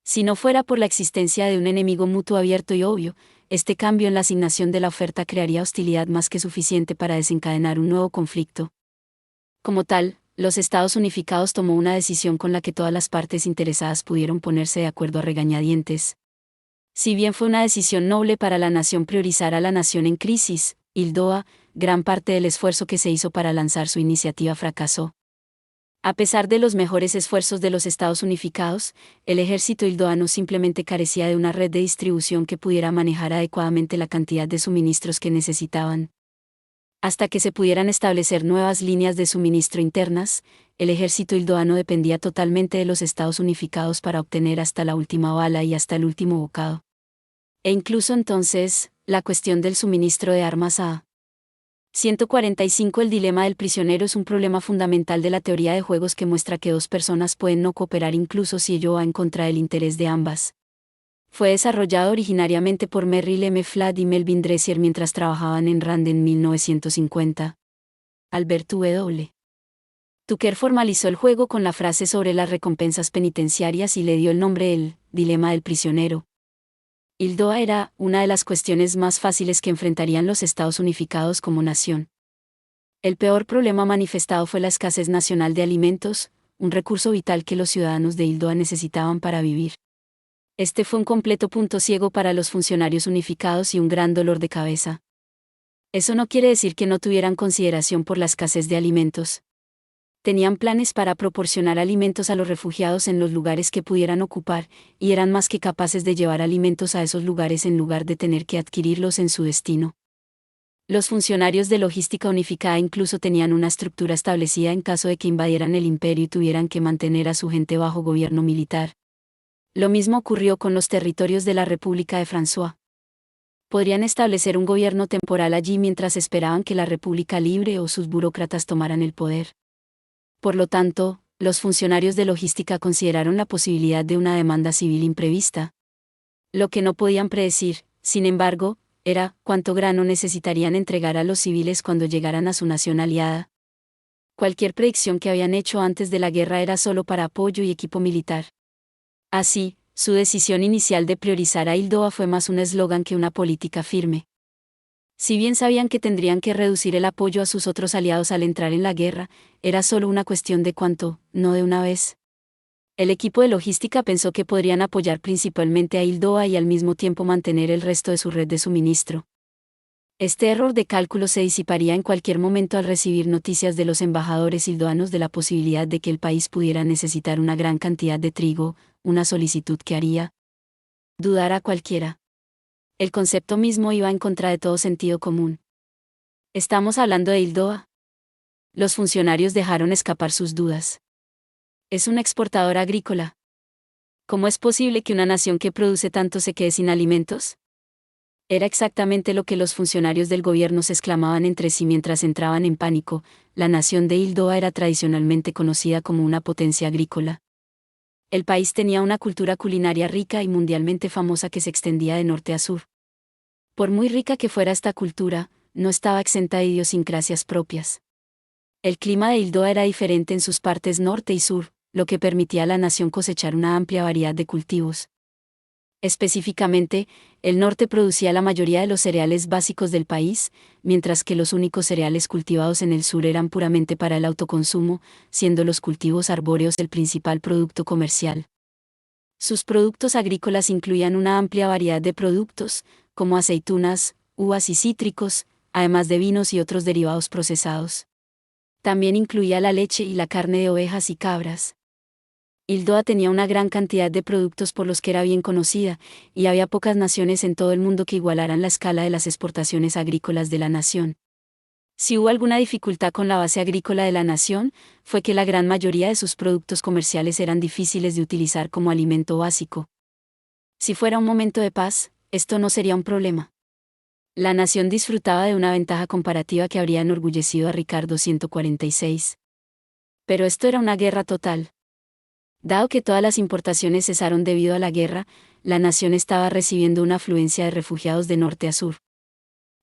Si no fuera por la existencia de un enemigo mutuo abierto y obvio, este cambio en la asignación de la oferta crearía hostilidad más que suficiente para desencadenar un nuevo conflicto. Como tal, los Estados Unificados tomó una decisión con la que todas las partes interesadas pudieron ponerse de acuerdo a regañadientes. Si bien fue una decisión noble para la nación priorizar a la nación en crisis, Hildoa, gran parte del esfuerzo que se hizo para lanzar su iniciativa fracasó. A pesar de los mejores esfuerzos de los Estados Unificados, el ejército hildoano simplemente carecía de una red de distribución que pudiera manejar adecuadamente la cantidad de suministros que necesitaban. Hasta que se pudieran establecer nuevas líneas de suministro internas, el ejército hildoano dependía totalmente de los Estados Unificados para obtener hasta la última bala y hasta el último bocado. E incluso entonces, la cuestión del suministro de armas a 145. El dilema del prisionero es un problema fundamental de la teoría de juegos que muestra que dos personas pueden no cooperar incluso si ello va en contra del interés de ambas. Fue desarrollado originariamente por Merrill M. Fladd y Melvin Dressier mientras trabajaban en Rand en 1950. Albert W. Tucker formalizó el juego con la frase sobre las recompensas penitenciarias y le dio el nombre el dilema del prisionero. Hildoa era una de las cuestiones más fáciles que enfrentarían los Estados Unificados como nación. El peor problema manifestado fue la escasez nacional de alimentos, un recurso vital que los ciudadanos de Hildoa necesitaban para vivir. Este fue un completo punto ciego para los funcionarios unificados y un gran dolor de cabeza. Eso no quiere decir que no tuvieran consideración por la escasez de alimentos. Tenían planes para proporcionar alimentos a los refugiados en los lugares que pudieran ocupar, y eran más que capaces de llevar alimentos a esos lugares en lugar de tener que adquirirlos en su destino. Los funcionarios de logística unificada incluso tenían una estructura establecida en caso de que invadieran el imperio y tuvieran que mantener a su gente bajo gobierno militar. Lo mismo ocurrió con los territorios de la República de François. Podrían establecer un gobierno temporal allí mientras esperaban que la República Libre o sus burócratas tomaran el poder. Por lo tanto, los funcionarios de logística consideraron la posibilidad de una demanda civil imprevista. Lo que no podían predecir, sin embargo, era cuánto grano necesitarían entregar a los civiles cuando llegaran a su nación aliada. Cualquier predicción que habían hecho antes de la guerra era solo para apoyo y equipo militar. Así, su decisión inicial de priorizar a Hildoa fue más un eslogan que una política firme. Si bien sabían que tendrían que reducir el apoyo a sus otros aliados al entrar en la guerra, era solo una cuestión de cuánto, no de una vez. El equipo de logística pensó que podrían apoyar principalmente a Hildoa y al mismo tiempo mantener el resto de su red de suministro. Este error de cálculo se disiparía en cualquier momento al recibir noticias de los embajadores hildoanos de la posibilidad de que el país pudiera necesitar una gran cantidad de trigo, una solicitud que haría dudar a cualquiera. El concepto mismo iba en contra de todo sentido común. ¿Estamos hablando de Hildoa? Los funcionarios dejaron escapar sus dudas. Es un exportador agrícola. ¿Cómo es posible que una nación que produce tanto se quede sin alimentos? Era exactamente lo que los funcionarios del gobierno se exclamaban entre sí mientras entraban en pánico. La nación de Hildoa era tradicionalmente conocida como una potencia agrícola. El país tenía una cultura culinaria rica y mundialmente famosa que se extendía de norte a sur. Por muy rica que fuera esta cultura, no estaba exenta de idiosincrasias propias. El clima de Hildoa era diferente en sus partes norte y sur, lo que permitía a la nación cosechar una amplia variedad de cultivos. Específicamente, el norte producía la mayoría de los cereales básicos del país, mientras que los únicos cereales cultivados en el sur eran puramente para el autoconsumo, siendo los cultivos arbóreos el principal producto comercial. Sus productos agrícolas incluían una amplia variedad de productos, como aceitunas, uvas y cítricos, además de vinos y otros derivados procesados. También incluía la leche y la carne de ovejas y cabras. Hildoa tenía una gran cantidad de productos por los que era bien conocida, y había pocas naciones en todo el mundo que igualaran la escala de las exportaciones agrícolas de la nación. Si hubo alguna dificultad con la base agrícola de la nación, fue que la gran mayoría de sus productos comerciales eran difíciles de utilizar como alimento básico. Si fuera un momento de paz, esto no sería un problema. La nación disfrutaba de una ventaja comparativa que habría enorgullecido a Ricardo 146. Pero esto era una guerra total. Dado que todas las importaciones cesaron debido a la guerra, la nación estaba recibiendo una afluencia de refugiados de norte a sur.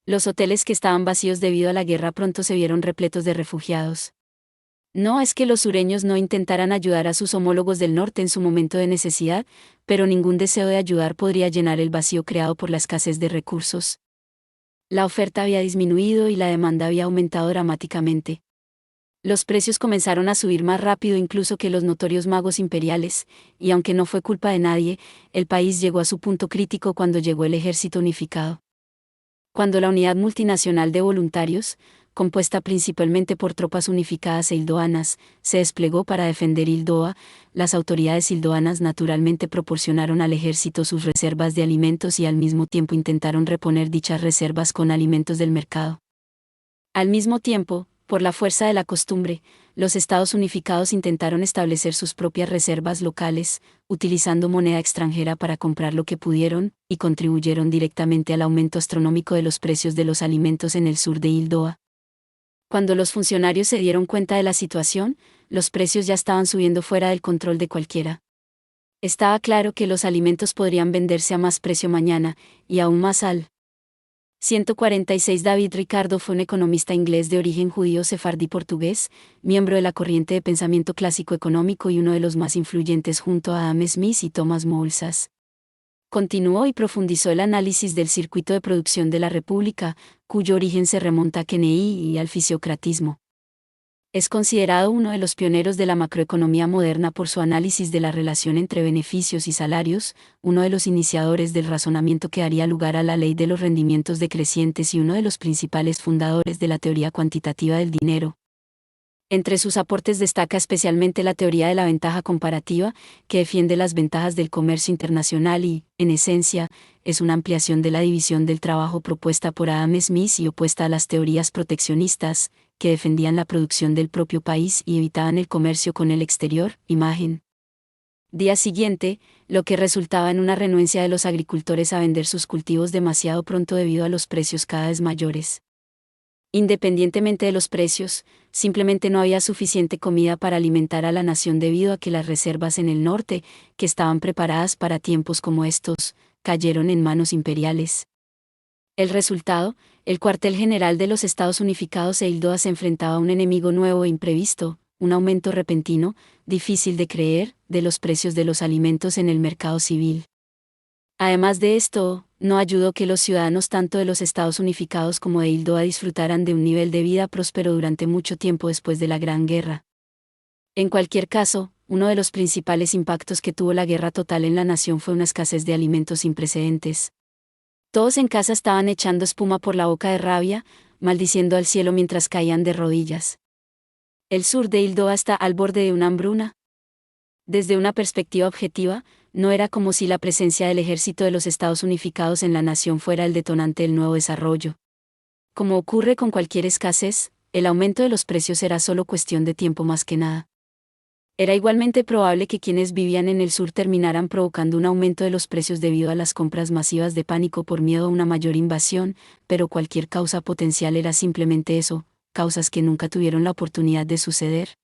Los hoteles que estaban vacíos debido a la guerra pronto se vieron repletos de refugiados. No es que los sureños no intentaran ayudar a sus homólogos del norte en su momento de necesidad, pero ningún deseo de ayudar podría llenar el vacío creado por la escasez de recursos. La oferta había disminuido y la demanda había aumentado dramáticamente. Los precios comenzaron a subir más rápido incluso que los notorios magos imperiales, y aunque no fue culpa de nadie, el país llegó a su punto crítico cuando llegó el ejército unificado. Cuando la unidad multinacional de voluntarios, compuesta principalmente por tropas unificadas e hildoanas, se desplegó para defender Hildoa, las autoridades hildoanas naturalmente proporcionaron al ejército sus reservas de alimentos y al mismo tiempo intentaron reponer dichas reservas con alimentos del mercado. Al mismo tiempo, por la fuerza de la costumbre, los estados unificados intentaron establecer sus propias reservas locales, utilizando moneda extranjera para comprar lo que pudieron, y contribuyeron directamente al aumento astronómico de los precios de los alimentos en el sur de Hildoa. Cuando los funcionarios se dieron cuenta de la situación, los precios ya estaban subiendo fuera del control de cualquiera. Estaba claro que los alimentos podrían venderse a más precio mañana, y aún más al 146. David Ricardo fue un economista inglés de origen judío sefardí portugués, miembro de la corriente de pensamiento clásico económico y uno de los más influyentes junto a Adam Smith y Thomas Malthus. Continuó y profundizó el análisis del circuito de producción de la República, cuyo origen se remonta a Kennedy y al fisiocratismo. Es considerado uno de los pioneros de la macroeconomía moderna por su análisis de la relación entre beneficios y salarios, uno de los iniciadores del razonamiento que daría lugar a la ley de los rendimientos decrecientes y uno de los principales fundadores de la teoría cuantitativa del dinero. Entre sus aportes destaca especialmente la teoría de la ventaja comparativa, que defiende las ventajas del comercio internacional y, en esencia, es una ampliación de la división del trabajo propuesta por Adam Smith y opuesta a las teorías proteccionistas, que defendían la producción del propio país y evitaban el comercio con el exterior. Imagen. Día siguiente, lo que resultaba en una renuencia de los agricultores a vender sus cultivos demasiado pronto debido a los precios cada vez mayores. Independientemente de los precios, simplemente no había suficiente comida para alimentar a la nación debido a que las reservas en el norte, que estaban preparadas para tiempos como estos, cayeron en manos imperiales. El resultado, el cuartel general de los Estados Unificados e Hildoa se enfrentaba a un enemigo nuevo e imprevisto, un aumento repentino, difícil de creer, de los precios de los alimentos en el mercado civil. Además de esto, no ayudó que los ciudadanos tanto de los Estados Unificados como de Hildoa disfrutaran de un nivel de vida próspero durante mucho tiempo después de la Gran Guerra. En cualquier caso, uno de los principales impactos que tuvo la guerra total en la nación fue una escasez de alimentos sin precedentes. Todos en casa estaban echando espuma por la boca de rabia, maldiciendo al cielo mientras caían de rodillas. El sur de Hildoa está al borde de una hambruna. Desde una perspectiva objetiva, no era como si la presencia del ejército de los Estados Unificados en la nación fuera el detonante del nuevo desarrollo. Como ocurre con cualquier escasez, el aumento de los precios era solo cuestión de tiempo más que nada. Era igualmente probable que quienes vivían en el sur terminaran provocando un aumento de los precios debido a las compras masivas de pánico por miedo a una mayor invasión, pero cualquier causa potencial era simplemente eso, causas que nunca tuvieron la oportunidad de suceder.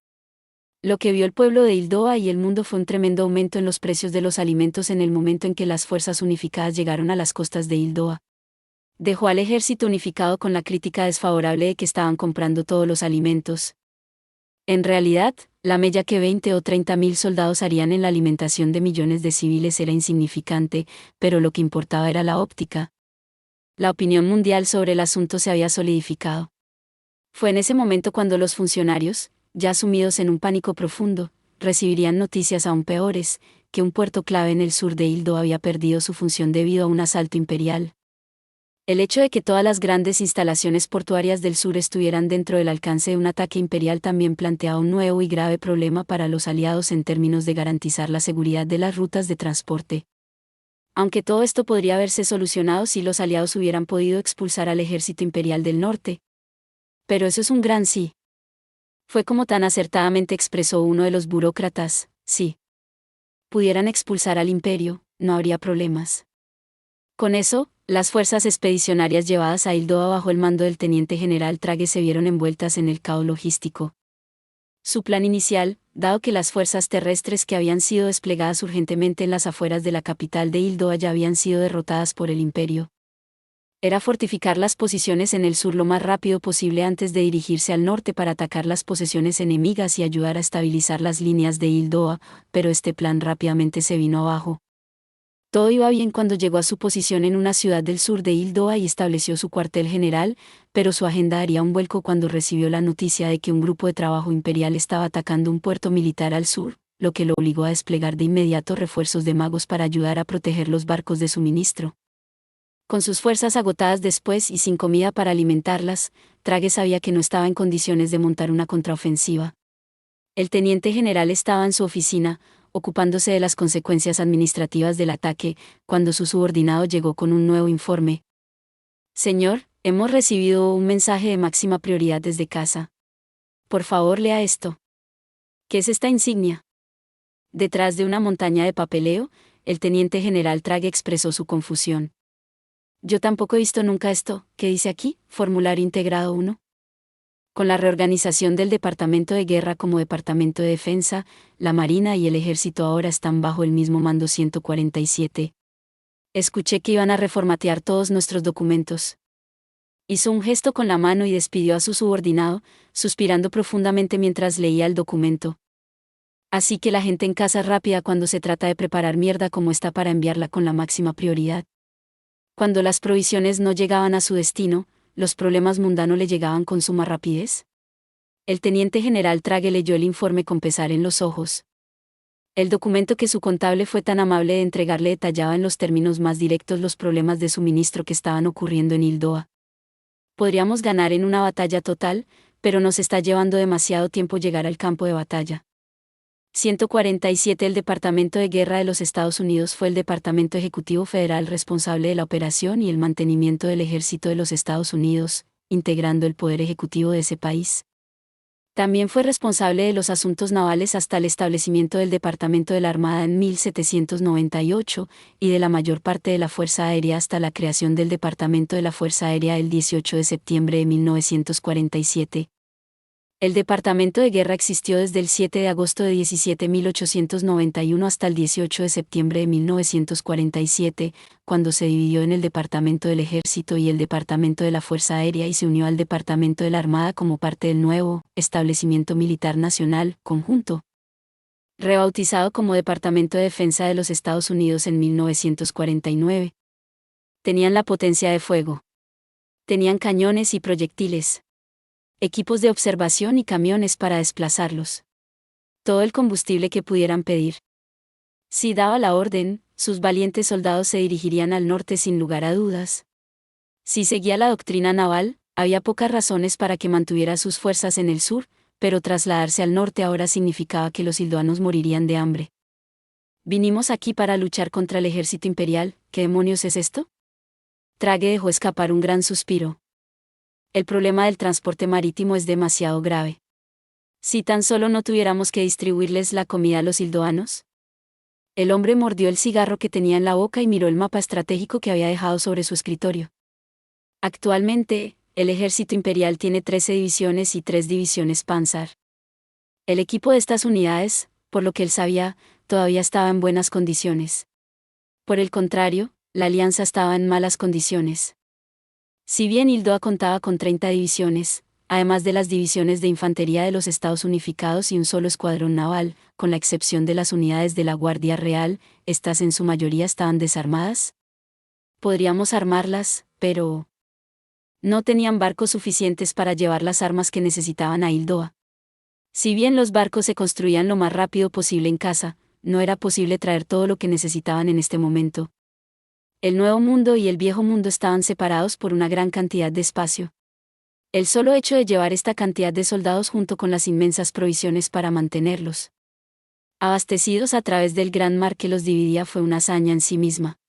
Lo que vio el pueblo de Hildoa y el mundo fue un tremendo aumento en los precios de los alimentos en el momento en que las fuerzas unificadas llegaron a las costas de Hildoa. Dejó al ejército unificado con la crítica desfavorable de que estaban comprando todos los alimentos. En realidad, la mella que 20 o 30.000 soldados harían en la alimentación de millones de civiles era insignificante, pero lo que importaba era la óptica. La opinión mundial sobre el asunto se había solidificado. Fue en ese momento cuando los funcionarios, ya sumidos en un pánico profundo, recibirían noticias aún peores, que un puerto clave en el sur de Hildoa había perdido su función debido a un asalto imperial. El hecho de que todas las grandes instalaciones portuarias del sur estuvieran dentro del alcance de un ataque imperial también planteaba un nuevo y grave problema para los aliados en términos de garantizar la seguridad de las rutas de transporte. Aunque todo esto podría haberse solucionado si los aliados hubieran podido expulsar al ejército imperial del norte. Pero eso es un gran sí. Fue como tan acertadamente expresó uno de los burócratas: si pudieran expulsar al imperio, no habría problemas. Con eso, las fuerzas expedicionarias llevadas a Hildoa bajo el mando del teniente general Trage se vieron envueltas en el caos logístico. Su plan inicial, dado que las fuerzas terrestres que habían sido desplegadas urgentemente en las afueras de la capital de Hildoa ya habían sido derrotadas por el imperio, era fortificar las posiciones en el sur lo más rápido posible antes de dirigirse al norte para atacar las posesiones enemigas y ayudar a estabilizar las líneas de Hildoa, pero este plan rápidamente se vino abajo. Todo iba bien cuando llegó a su posición en una ciudad del sur de Hildoa y estableció su cuartel general, pero su agenda daría un vuelco cuando recibió la noticia de que un grupo de trabajo imperial estaba atacando un puerto militar al sur, lo que lo obligó a desplegar de inmediato refuerzos de magos para ayudar a proteger los barcos de suministro. Con sus fuerzas agotadas después y sin comida para alimentarlas, Trage sabía que no estaba en condiciones de montar una contraofensiva. El teniente general estaba en su oficina, ocupándose de las consecuencias administrativas del ataque, cuando su subordinado llegó con un nuevo informe. Señor, hemos recibido un mensaje de máxima prioridad desde casa. Por favor, lea esto. ¿Qué es esta insignia? Detrás de una montaña de papeleo, el teniente general Trage expresó su confusión. Yo tampoco he visto nunca esto. ¿Qué dice aquí? Formulario integrado 1. Con la reorganización del Departamento de Guerra como Departamento de Defensa, la Marina y el Ejército ahora están bajo el mismo mando 147. Escuché que iban a reformatear todos nuestros documentos. Hizo un gesto con la mano y despidió a su subordinado, suspirando profundamente mientras leía el documento. Así que la gente en casa es rápida cuando se trata de preparar mierda como esta para enviarla con la máxima prioridad. Cuando las provisiones no llegaban a su destino, los problemas mundanos le llegaban con suma rapidez. El teniente general Trague leyó el informe con pesar en los ojos. El documento que su contable fue tan amable de entregarle detallaba en los términos más directos los problemas de suministro que estaban ocurriendo en Hildoa. Podríamos ganar en una batalla total, pero nos está llevando demasiado tiempo llegar al campo de batalla. 147 El Departamento de Guerra de los Estados Unidos fue el Departamento Ejecutivo Federal responsable de la operación y el mantenimiento del Ejército de los Estados Unidos, integrando el poder ejecutivo de ese país. También fue responsable de los asuntos navales hasta el establecimiento del Departamento de la Armada en 1798, y de la mayor parte de la Fuerza Aérea hasta la creación del Departamento de la Fuerza Aérea el 18 de septiembre de 1947. El Departamento de Guerra existió desde el 7 de agosto de 17.891 hasta el 18 de septiembre de 1947, cuando se dividió en el Departamento del Ejército y el Departamento de la Fuerza Aérea y se unió al Departamento de la Armada como parte del nuevo Establecimiento Militar Nacional, conjunto. Rebautizado como Departamento de Defensa de los Estados Unidos en 1949. Tenían la potencia de fuego. Tenían cañones y proyectiles. Equipos de observación y camiones para desplazarlos. Todo el combustible que pudieran pedir. Si daba la orden, sus valientes soldados se dirigirían al norte sin lugar a dudas. Si seguía la doctrina naval, había pocas razones para que mantuviera sus fuerzas en el sur, pero trasladarse al norte ahora significaba que los hildoanos morirían de hambre. Vinimos aquí para luchar contra el ejército imperial. ¿Qué demonios es esto? Trague dejó escapar un gran suspiro. El problema del transporte marítimo es demasiado grave. Si tan solo no tuviéramos que distribuirles la comida a los hildoanos. El hombre mordió el cigarro que tenía en la boca y miró el mapa estratégico que había dejado sobre su escritorio. Actualmente, el ejército imperial tiene 13 divisiones y 3 divisiones Panzer. El equipo de estas unidades, por lo que él sabía, todavía estaba en buenas condiciones. Por el contrario, la alianza estaba en malas condiciones. Si bien Hildoa contaba con 30 divisiones, además de las divisiones de infantería de los Estados Unificados y un solo escuadrón naval, con la excepción de las unidades de la Guardia Real, estas en su mayoría estaban desarmadas. Podríamos armarlas, pero no tenían barcos suficientes para llevar las armas que necesitaban a Hildoa. Si bien los barcos se construían lo más rápido posible en casa, no era posible traer todo lo que necesitaban en este momento. El Nuevo Mundo y el Viejo Mundo estaban separados por una gran cantidad de espacio. El solo hecho de llevar esta cantidad de soldados junto con las inmensas provisiones para mantenerlos abastecidos a través del gran mar que los dividía fue una hazaña en sí misma.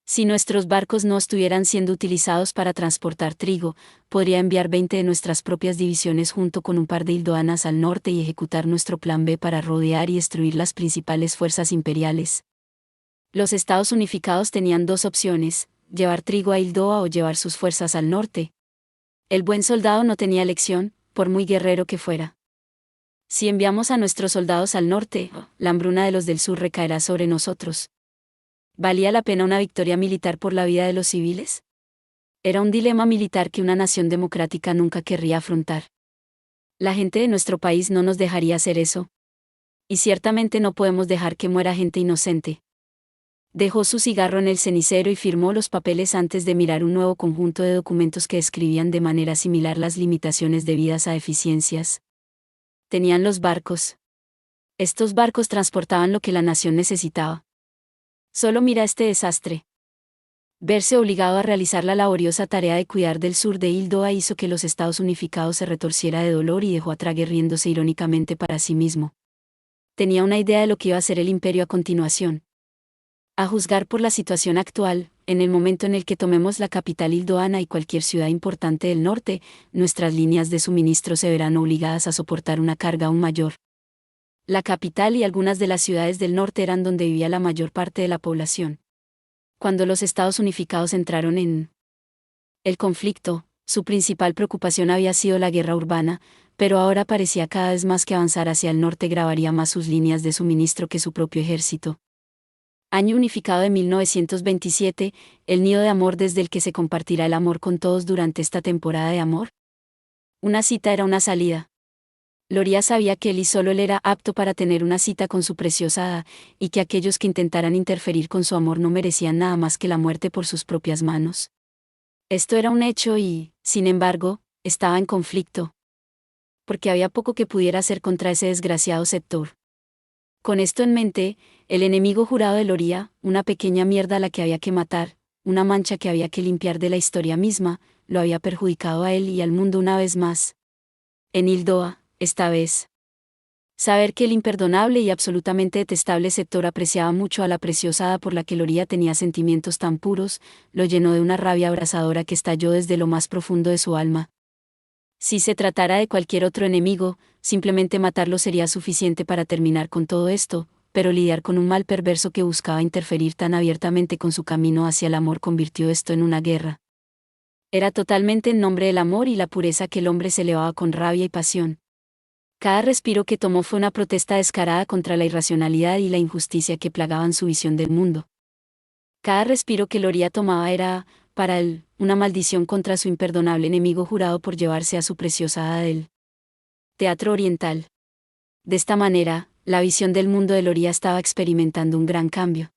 Si nuestros barcos no estuvieran siendo utilizados para transportar trigo, podría enviar 20 de nuestras propias divisiones junto con un par de hildoanas al norte y ejecutar nuestro plan B para rodear y destruir las principales fuerzas imperiales. Los Estados Unificados tenían dos opciones: llevar trigo a Hildoa o llevar sus fuerzas al norte. El buen soldado no tenía elección, por muy guerrero que fuera. Si enviamos a nuestros soldados al norte, la hambruna de los del sur recaerá sobre nosotros. ¿Valía la pena una victoria militar por la vida de los civiles? Era un dilema militar que una nación democrática nunca querría afrontar. La gente de nuestro país no nos dejaría hacer eso. Y ciertamente no podemos dejar que muera gente inocente. Dejó su cigarro en el cenicero y firmó los papeles antes de mirar un nuevo conjunto de documentos que describían de manera similar las limitaciones debidas a deficiencias. Tenían los barcos. Estos barcos transportaban lo que la nación necesitaba. Solo mira este desastre. Verse obligado a realizar la laboriosa tarea de cuidar del sur de Hildoa hizo que los Estados Unificados se retorciera de dolor y dejó a Trague riéndose irónicamente para sí mismo. Tenía una idea de lo que iba a ser el imperio a continuación. A juzgar por la situación actual, en el momento en el que tomemos la capital hildoana y cualquier ciudad importante del norte, nuestras líneas de suministro se verán obligadas a soportar una carga aún mayor. La capital y algunas de las ciudades del norte eran donde vivía la mayor parte de la población. Cuando los Estados Unificados entraron en el conflicto, su principal preocupación había sido la guerra urbana, pero ahora parecía cada vez más que avanzar hacia el norte grabaría más sus líneas de suministro que su propio ejército. Año unificado de 1927, el nido de amor desde el que se compartirá el amor con todos durante esta temporada de amor. Una cita era una salida. Loria sabía que él y solo él era apto para tener una cita con su preciosa hada, y que aquellos que intentaran interferir con su amor no merecían nada más que la muerte por sus propias manos. Esto era un hecho y, sin embargo, estaba en conflicto. porque había poco que pudiera hacer contra ese desgraciado sector. Con esto en mente, el enemigo jurado de Loria, una pequeña mierda a la que había que matar, una mancha que había que limpiar de la historia misma, lo había perjudicado a él y al mundo una vez más. En Hildoa, esta vez. Saber que el imperdonable y absolutamente detestable sector apreciaba mucho a la preciosa hada por la que Loria tenía sentimientos tan puros, lo llenó de una rabia abrasadora que estalló desde lo más profundo de su alma. Si se tratara de cualquier otro enemigo, simplemente matarlo sería suficiente para terminar con todo esto, pero lidiar con un mal perverso que buscaba interferir tan abiertamente con su camino hacia el amor convirtió esto en una guerra. Era totalmente en nombre del amor y la pureza que el hombre se elevaba con rabia y pasión. Cada respiro que tomó fue una protesta descarada contra la irracionalidad y la injusticia que plagaban su visión del mundo. Cada respiro que Loria tomaba era, para él, una maldición contra su imperdonable enemigo jurado por llevarse a su preciosa hada del teatro oriental. De esta manera, la visión del mundo de Loria estaba experimentando un gran cambio.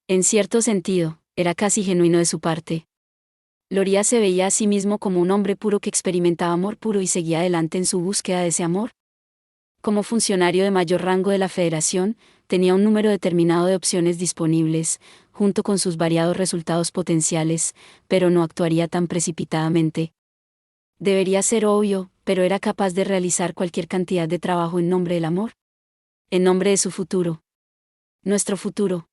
En cierto sentido, era casi genuino de su parte. Loria se veía a sí mismo como un hombre puro que experimentaba amor puro y seguía adelante en su búsqueda de ese amor. Como funcionario de mayor rango de la Federación, tenía un número determinado de opciones disponibles, junto con sus variados resultados potenciales, pero no actuaría tan precipitadamente. Debería ser obvio, pero era capaz de realizar cualquier cantidad de trabajo en nombre del amor. En nombre de su futuro. Nuestro futuro.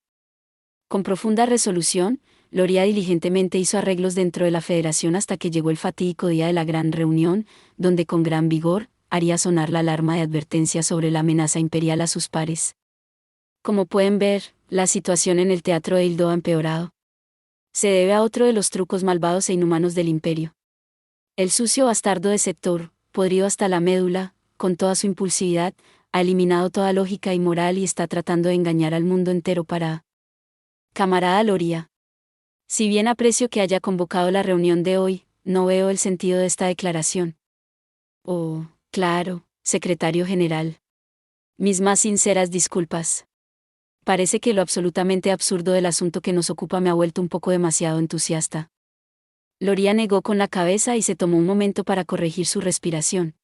Con profunda resolución, Loria diligentemente hizo arreglos dentro de la Federación hasta que llegó el fatídico día de la gran reunión, donde con gran vigor, haría sonar la alarma de advertencia sobre la amenaza imperial a sus pares. Como pueden ver, la situación en el teatro de Hildo ha empeorado. Se debe a otro de los trucos malvados e inhumanos del imperio. El sucio bastardo de Sector, podrido hasta la médula, con toda su impulsividad, ha eliminado toda lógica y moral y está tratando de engañar al mundo entero para... Camarada Loria. Si bien aprecio que haya convocado la reunión de hoy, no veo el sentido de esta declaración. Oh, claro, secretario general. Mis más sinceras disculpas. Parece que lo absolutamente absurdo del asunto que nos ocupa me ha vuelto un poco demasiado entusiasta. Loria negó con la cabeza y se tomó un momento para corregir su respiración.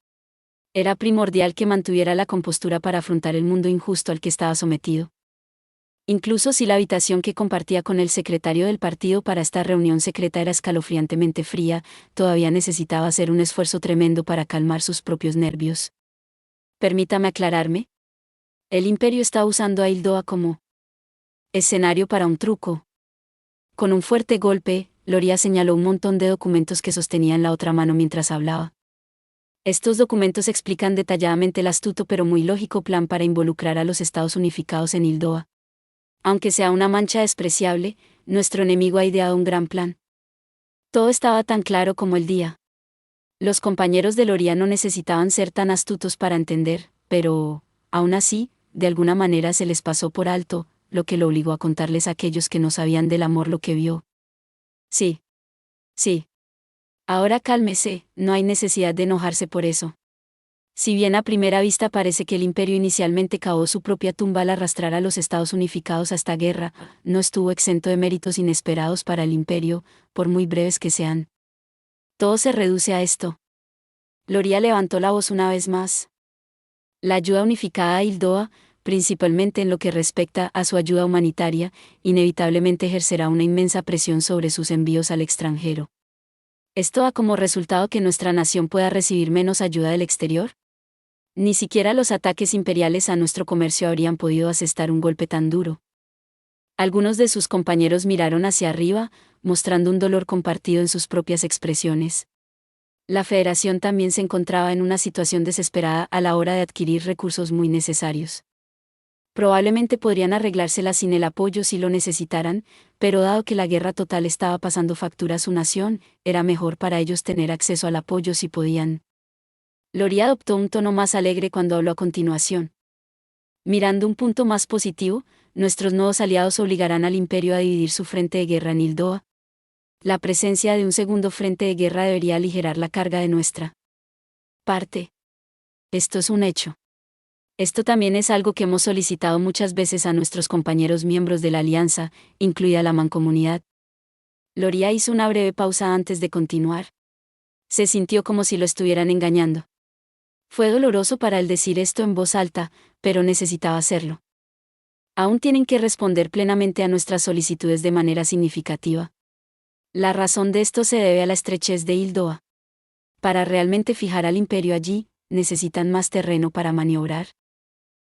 Era primordial que mantuviera la compostura para afrontar el mundo injusto al que estaba sometido. Incluso si la habitación que compartía con el secretario del partido para esta reunión secreta era escalofriantemente fría, todavía necesitaba hacer un esfuerzo tremendo para calmar sus propios nervios. Permítame aclararme. El imperio está usando a Hildoa como escenario para un truco. Con un fuerte golpe, Loria señaló un montón de documentos que sostenía en la otra mano mientras hablaba. Estos documentos explican detalladamente el astuto pero muy lógico plan para involucrar a los Estados Unificados en Hildoa. Aunque sea una mancha despreciable, nuestro enemigo ha ideado un gran plan. Todo estaba tan claro como el día. Los compañeros de Loria no necesitaban ser tan astutos para entender, pero, aún así, de alguna manera se les pasó por alto, lo que lo obligó a contarles a aquellos que no sabían del amor lo que vio. Sí. Sí. Ahora cálmese, no hay necesidad de enojarse por eso. Si bien a primera vista parece que el imperio inicialmente cavó su propia tumba al arrastrar a los Estados Unificados a esta guerra, no estuvo exento de méritos inesperados para el imperio, por muy breves que sean. Todo se reduce a esto. Loria levantó la voz una vez más. La ayuda unificada a Hildoa, principalmente en lo que respecta a su ayuda humanitaria, inevitablemente ejercerá una inmensa presión sobre sus envíos al extranjero. ¿Esto da como resultado que nuestra nación pueda recibir menos ayuda del exterior? Ni siquiera los ataques imperiales a nuestro comercio habrían podido asestar un golpe tan duro. Algunos de sus compañeros miraron hacia arriba, mostrando un dolor compartido en sus propias expresiones. La Federación también se encontraba en una situación desesperada a la hora de adquirir recursos muy necesarios. Probablemente podrían arreglársela sin el apoyo si lo necesitaran, pero dado que la guerra total estaba pasando factura a su nación, era mejor para ellos tener acceso al apoyo si podían. Loria adoptó un tono más alegre cuando habló a continuación. Mirando un punto más positivo, nuestros nuevos aliados obligarán al imperio a dividir su frente de guerra en Hildoa. La presencia de un segundo frente de guerra debería aligerar la carga de nuestra parte. Esto es un hecho. Esto también es algo que hemos solicitado muchas veces a nuestros compañeros miembros de la Alianza, incluida la Mancomunidad. Loria hizo una breve pausa antes de continuar. Se sintió como si lo estuvieran engañando. Fue doloroso para él decir esto en voz alta, pero necesitaba hacerlo. Aún tienen que responder plenamente a nuestras solicitudes de manera significativa. La razón de esto se debe a la estrechez de Hildoa. Para realmente fijar al imperio allí, necesitan más terreno para maniobrar.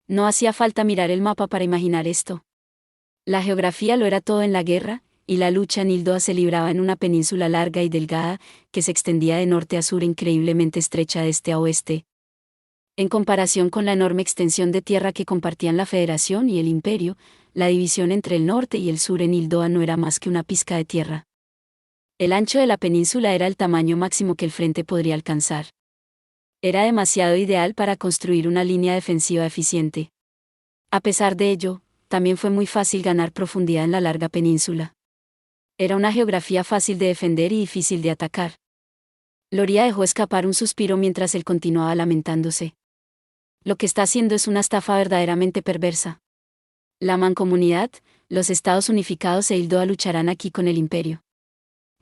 No hacía falta mirar el mapa para imaginar esto. La geografía lo era todo en la guerra, y la lucha en Hildoa se libraba en una península larga y delgada, que se extendía de norte a sur increíblemente estrecha de este a oeste. En comparación con la enorme extensión de tierra que compartían la Federación y el Imperio, la división entre el norte y el sur en Hildoa no era más que una pizca de tierra. El ancho de la península era el tamaño máximo que el frente podría alcanzar. Era demasiado ideal para construir una línea defensiva eficiente. A pesar de ello, también fue muy fácil ganar profundidad en la larga península. Era una geografía fácil de defender y difícil de atacar. Loria dejó escapar un suspiro mientras él continuaba lamentándose. Lo que está haciendo es una estafa verdaderamente perversa. La mancomunidad, los Estados Unificados e Hildoa lucharán aquí con el Imperio.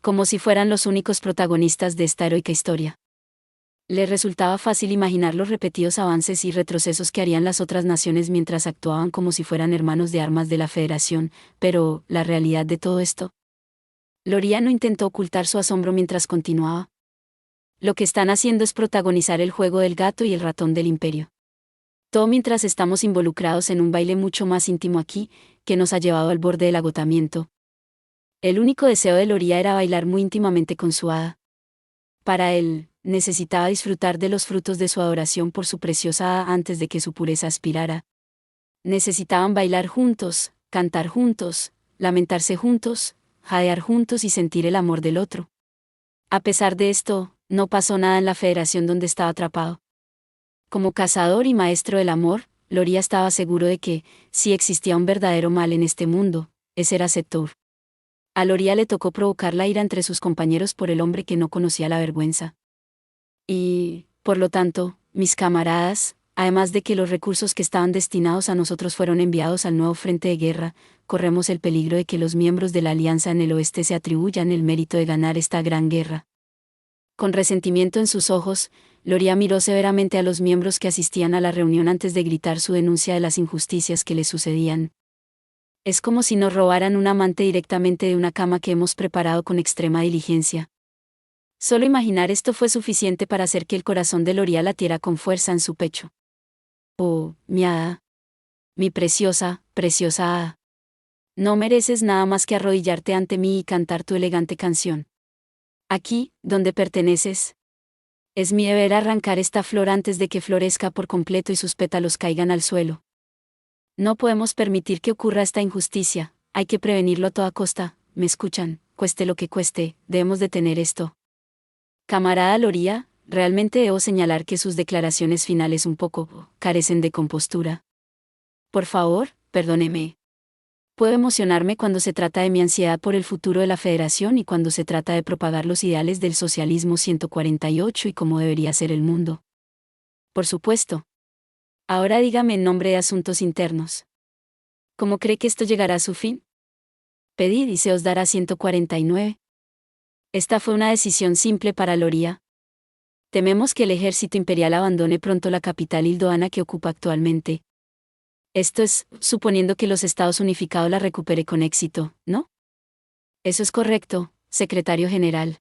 Como si fueran los únicos protagonistas de esta heroica historia. Le resultaba fácil imaginar los repetidos avances y retrocesos que harían las otras naciones mientras actuaban como si fueran hermanos de armas de la Federación, pero, ¿la realidad de todo esto? Loria no intentó ocultar su asombro mientras continuaba. Lo que están haciendo es protagonizar el juego del gato y el ratón del Imperio. Todo mientras estamos involucrados en un baile mucho más íntimo aquí, que nos ha llevado al borde del agotamiento. El único deseo de Loria era bailar muy íntimamente con su hada. Para él, necesitaba disfrutar de los frutos de su adoración por su preciosa hada antes de que su pureza aspirara. Necesitaban bailar juntos, cantar juntos, lamentarse juntos, jadear juntos y sentir el amor del otro. A pesar de esto, no pasó nada en la Federación donde estaba atrapado. Como cazador y maestro del amor, Loria estaba seguro de que, si existía un verdadero mal en este mundo, ese era Setor. A Loria le tocó provocar la ira entre sus compañeros por el hombre que no conocía la vergüenza. Y, por lo tanto, mis camaradas, además de que los recursos que estaban destinados a nosotros fueron enviados al nuevo frente de guerra, corremos el peligro de que los miembros de la Alianza en el oeste se atribuyan el mérito de ganar esta gran guerra. Con resentimiento en sus ojos, Loria miró severamente a los miembros que asistían a la reunión antes de gritar su denuncia de las injusticias que le sucedían. Es como si nos robaran un amante directamente de una cama que hemos preparado con extrema diligencia. Solo imaginar esto fue suficiente para hacer que el corazón de Loria latiera con fuerza en su pecho. Oh, mi hada. Mi preciosa, preciosa hada. No mereces nada más que arrodillarte ante mí y cantar tu elegante canción. Aquí, donde perteneces. Es mi deber arrancar esta flor antes de que florezca por completo y sus pétalos caigan al suelo. No podemos permitir que ocurra esta injusticia, hay que prevenirlo a toda costa, ¿me escuchan? Cueste lo que cueste, debemos detener esto. Camarada Loria, realmente debo señalar que sus declaraciones finales un poco carecen de compostura. Por favor, perdóneme. Puedo emocionarme cuando se trata de mi ansiedad por el futuro de la Federación y cuando se trata de propagar los ideales del socialismo 148 y cómo debería ser el mundo. Por supuesto. Ahora dígame en nombre de asuntos internos. ¿Cómo cree que esto llegará a su fin? Pedid y se os dará 149. Esta fue una decisión simple para Loria. Tememos que el ejército imperial abandone pronto la capital hildoana que ocupa actualmente. Esto es, suponiendo que los Estados Unificados la recupere con éxito, ¿no? Eso es correcto, secretario general.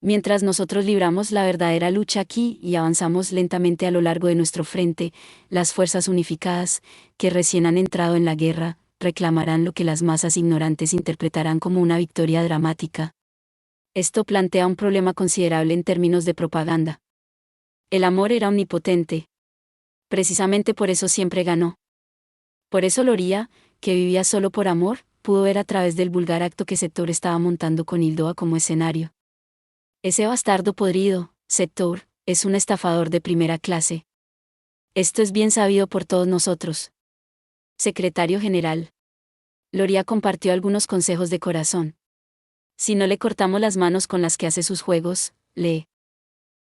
Mientras nosotros libramos la verdadera lucha aquí y avanzamos lentamente a lo largo de nuestro frente, las fuerzas unificadas, que recién han entrado en la guerra, reclamarán lo que las masas ignorantes interpretarán como una victoria dramática. Esto plantea un problema considerable en términos de propaganda. El amor era omnipotente. Precisamente por eso siempre ganó. Por eso Loria, que vivía solo por amor, pudo ver a través del vulgar acto que Setor estaba montando con Hildoa como escenario. Ese bastardo podrido, Setor, es un estafador de primera clase. Esto es bien sabido por todos nosotros. Secretario General. Loria compartió algunos consejos de corazón. Si no le cortamos las manos con las que hace sus juegos, lee.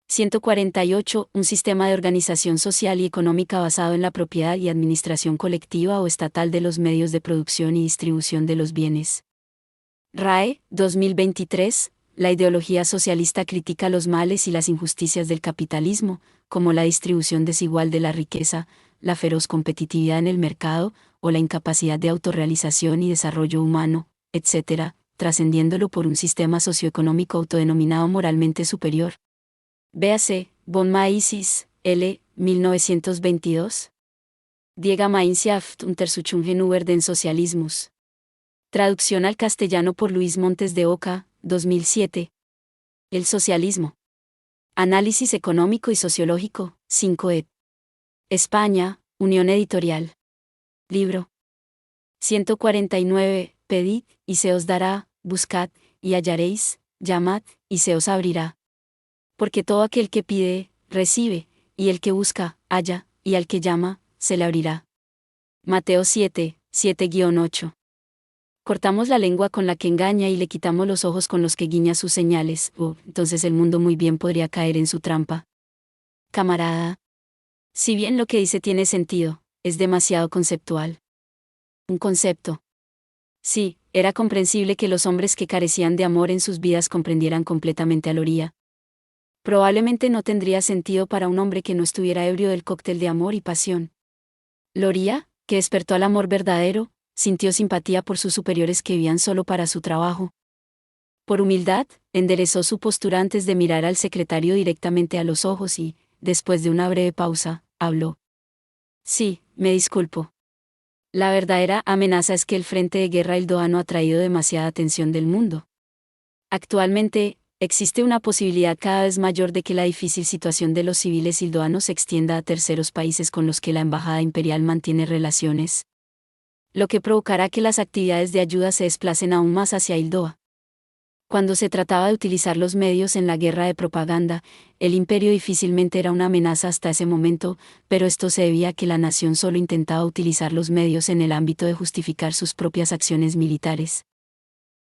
148. Un sistema de organización social y económica basado en la propiedad y administración colectiva o estatal de los medios de producción y distribución de los bienes. RAE, 2023, la ideología socialista critica los males y las injusticias del capitalismo, como la distribución desigual de la riqueza, la feroz competitividad en el mercado, o la incapacidad de autorrealización y desarrollo humano, etc., trascendiéndolo por un sistema socioeconómico autodenominado moralmente superior. Véase, von Mises, L. 1922. Die Gemeinschaft Untersuchungen über den Sozialismus. Traducción al castellano por Luis Montes de Oca, 2007. El socialismo. Análisis económico y sociológico, 5 ed. España, Unión Editorial. Libro 149, pedid, y se os dará, buscad, y hallaréis, llamad, y se os abrirá. Porque todo aquel que pide, recibe, y el que busca, halla, y al que llama, se le abrirá. Mateo 7, 7-8. Cortamos la lengua con la que engaña y le quitamos los ojos con los que guiña sus señales, entonces el mundo muy bien podría caer en su trampa. Camarada. Si bien lo que dice tiene sentido, es demasiado conceptual. Un concepto. Sí, era comprensible que los hombres que carecían de amor en sus vidas comprendieran completamente a Loría. Probablemente no tendría sentido para un hombre que no estuviera ebrio del cóctel de amor y pasión. Loría, que despertó al amor verdadero, sintió simpatía por sus superiores que vivían solo para su trabajo. Por humildad, enderezó su postura antes de mirar al secretario directamente a los ojos y, después de una breve pausa, habló. Sí, me disculpo. La verdadera amenaza es que el frente de guerra ildoano ha traído demasiada atención del mundo. Actualmente, existe una posibilidad cada vez mayor de que la difícil situación de los civiles ildoanos se extienda a terceros países con los que la embajada imperial mantiene relaciones, lo que provocará que las actividades de ayuda se desplacen aún más hacia Ildoa. Cuando se trataba de utilizar los medios en la guerra de propaganda, el imperio difícilmente era una amenaza hasta ese momento, pero esto se debía a que la nación solo intentaba utilizar los medios en el ámbito de justificar sus propias acciones militares.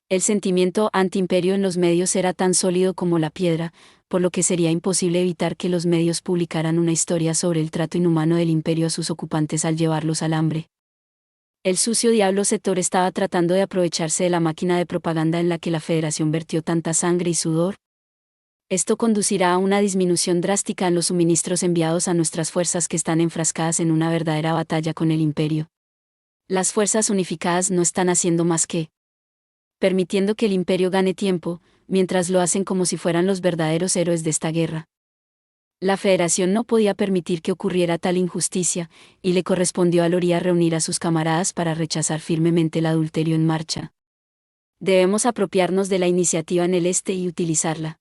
El sentimiento antiimperio en los medios era tan sólido como la piedra, por lo que sería imposible evitar que los medios publicaran una historia sobre el trato inhumano del imperio a sus ocupantes al llevarlos al hambre. El sucio diablo Sector estaba tratando de aprovecharse de la máquina de propaganda en la que la Federación vertió tanta sangre y sudor. Esto conducirá a una disminución drástica en los suministros enviados a nuestras fuerzas que están enfrascadas en una verdadera batalla con el imperio. Las fuerzas unificadas no están haciendo más que permitiendo que el imperio gane tiempo, mientras lo hacen como si fueran los verdaderos héroes de esta guerra. La Federación no podía permitir que ocurriera tal injusticia, y le correspondió a Loría reunir a sus camaradas para rechazar firmemente el adulterio en marcha. Debemos apropiarnos de la iniciativa en el este y utilizarla.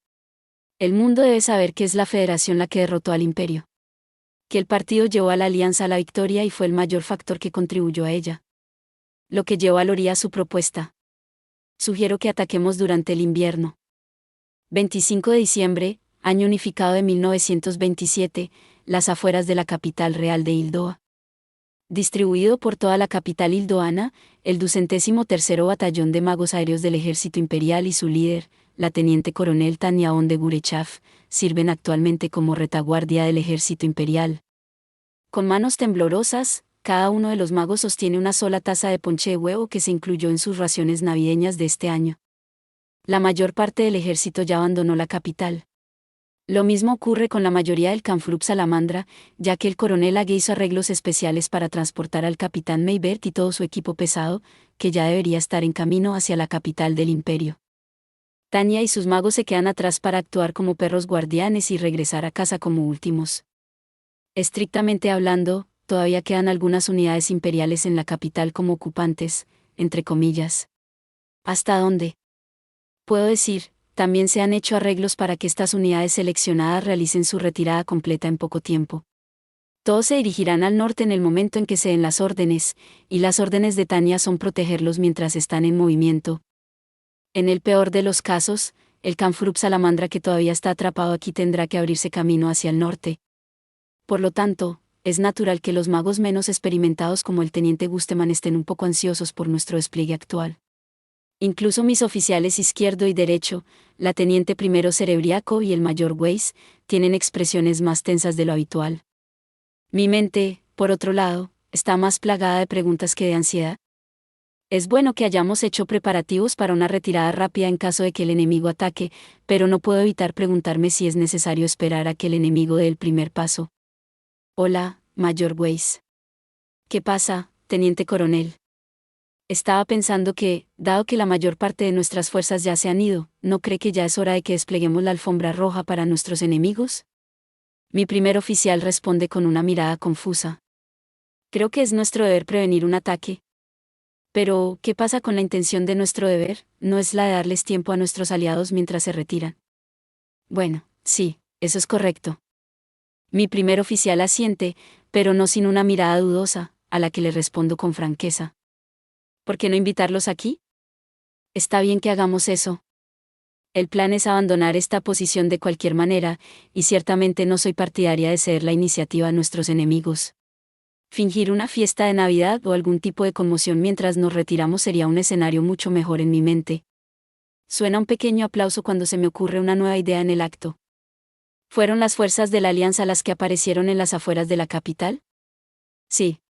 El mundo debe saber que es la Federación la que derrotó al imperio. Que el partido llevó a la alianza a la victoria y fue el mayor factor que contribuyó a ella. Lo que llevó a Loría a su propuesta. Sugiero que ataquemos durante el invierno. 25 de diciembre, año unificado de 1927, las afueras de la capital real de Ildoa. Distribuido por toda la capital ildoana, el 203º Batallón de Magos Aéreos del Ejército Imperial y su líder, la teniente coronel Tania Onde Gurechav, sirven actualmente como retaguardia del Ejército Imperial. Con manos temblorosas, cada uno de los magos sostiene una sola taza de ponche de huevo que se incluyó en sus raciones navideñas de este año. La mayor parte del ejército ya abandonó la capital. Lo mismo ocurre con la mayoría del Kampfgruppe Salamandra, ya que el coronel Age hizo arreglos especiales para transportar al capitán Meybert y todo su equipo pesado, que ya debería estar en camino hacia la capital del imperio. Tania y sus magos se quedan atrás para actuar como perros guardianes y regresar a casa como últimos. Estrictamente hablando, todavía quedan algunas unidades imperiales en la capital como ocupantes, entre comillas. ¿Hasta dónde? Puedo decir, también se han hecho arreglos para que estas unidades seleccionadas realicen su retirada completa en poco tiempo. Todos se dirigirán al norte en el momento en que se den las órdenes, y las órdenes de Tania son protegerlos mientras están en movimiento. En el peor de los casos, el Kampfgruppe Salamandra que todavía está atrapado aquí tendrá que abrirse camino hacia el norte. Por lo tanto, es natural que los magos menos experimentados como el teniente Gusteman estén un poco ansiosos por nuestro despliegue actual. Incluso mis oficiales izquierdo y derecho, la teniente primero Cerebriaco y el mayor Weiss, tienen expresiones más tensas de lo habitual. Mi mente, por otro lado, está más plagada de preguntas que de ansiedad. Es bueno que hayamos hecho preparativos para una retirada rápida en caso de que el enemigo ataque, pero no puedo evitar preguntarme si es necesario esperar a que el enemigo dé el primer paso. Hola, Mayor Weiss. ¿Qué pasa, teniente coronel? Estaba pensando que, dado que la mayor parte de nuestras fuerzas ya se han ido, ¿no cree que ya es hora de que despleguemos la alfombra roja para nuestros enemigos? Mi primer oficial responde con una mirada confusa. Creo que es nuestro deber prevenir un ataque. Pero, ¿qué pasa con la intención de nuestro deber? ¿No es la de darles tiempo a nuestros aliados mientras se retiran? Bueno, sí, eso es correcto. Mi primer oficial asiente, pero no sin una mirada dudosa, a la que le respondo con franqueza. ¿Por qué no invitarlos aquí? Está bien que hagamos eso. El plan es abandonar esta posición de cualquier manera, y ciertamente no soy partidaria de ceder la iniciativa a nuestros enemigos. Fingir una fiesta de Navidad o algún tipo de conmoción mientras nos retiramos sería un escenario mucho mejor en mi mente. Suena un pequeño aplauso cuando se me ocurre una nueva idea en el acto. ¿Fueron las fuerzas de la Alianza las que aparecieron en las afueras de la capital? Sí.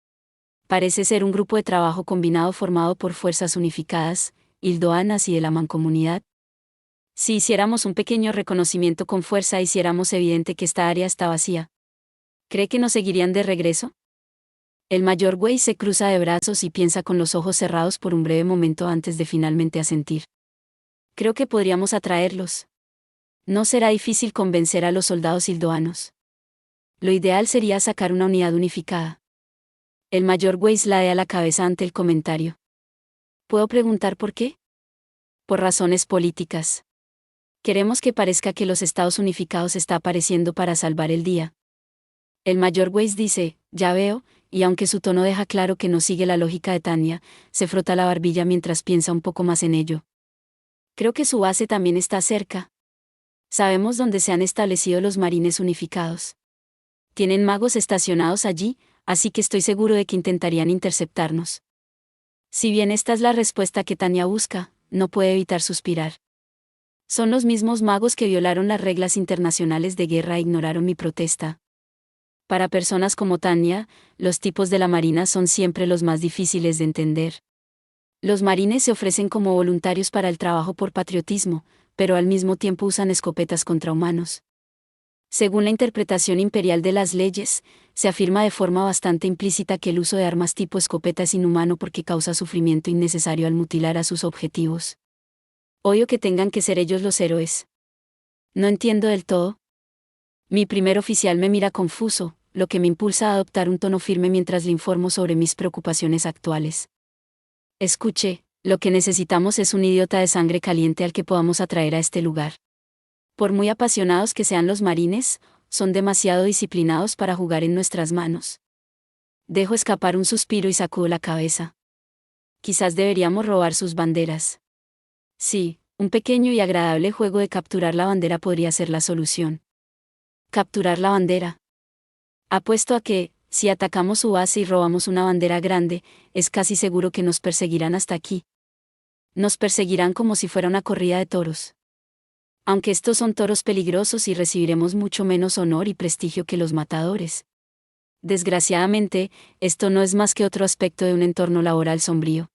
Parece ser un grupo de trabajo combinado formado por fuerzas unificadas, hildoanas y de la mancomunidad. Si hiciéramos un pequeño reconocimiento con fuerza, hiciéramos evidente que esta área está vacía. ¿Cree que nos seguirían de regreso? El mayor Weiss se cruza de brazos y piensa con los ojos cerrados por un breve momento antes de finalmente asentir. Creo que podríamos atraerlos. No será difícil convencer a los soldados hildoanos. Lo ideal sería sacar una unidad unificada. El mayor Weiss ladea la cabeza ante el comentario. ¿Puedo preguntar por qué? Por razones políticas. Queremos que parezca que los Estados Unificados está apareciendo para salvar el día. El mayor Weiss dice, ya veo, y aunque su tono deja claro que no sigue la lógica de Tanya, se frota la barbilla mientras piensa un poco más en ello. Creo que su base también está cerca. Sabemos dónde se han establecido los marines unificados. Tienen magos estacionados allí, así que estoy seguro de que intentarían interceptarnos. Si bien esta es la respuesta que Tanya busca, no puede evitar suspirar. Son los mismos magos que violaron las reglas internacionales de guerra e ignoraron mi protesta. Para personas como Tanya, los tipos de la Marina son siempre los más difíciles de entender. Los marines se ofrecen como voluntarios para el trabajo por patriotismo, pero al mismo tiempo usan escopetas contra humanos. Según la interpretación imperial de las leyes, se afirma de forma bastante implícita que el uso de armas tipo escopeta es inhumano porque causa sufrimiento innecesario al mutilar a sus objetivos. Odio que tengan que ser ellos los héroes. No entiendo del todo. Mi primer oficial me mira confuso, lo que me impulsa a adoptar un tono firme mientras le informo sobre mis preocupaciones actuales. Escuche, lo que necesitamos es un idiota de sangre caliente al que podamos atraer a este lugar. Por muy apasionados que sean los marines, son demasiado disciplinados para jugar en nuestras manos. Dejo escapar un suspiro y sacudo la cabeza. Quizás deberíamos robar sus banderas. Sí, un pequeño y agradable juego de capturar la bandera podría ser la solución. Capturar la bandera. Apuesto a que, si atacamos su base y robamos una bandera grande, es casi seguro que nos perseguirán hasta aquí. Nos perseguirán como si fuera una corrida de toros. Aunque estos son toros peligrosos y recibiremos mucho menos honor y prestigio que los matadores. Desgraciadamente, esto no es más que otro aspecto de un entorno laboral sombrío.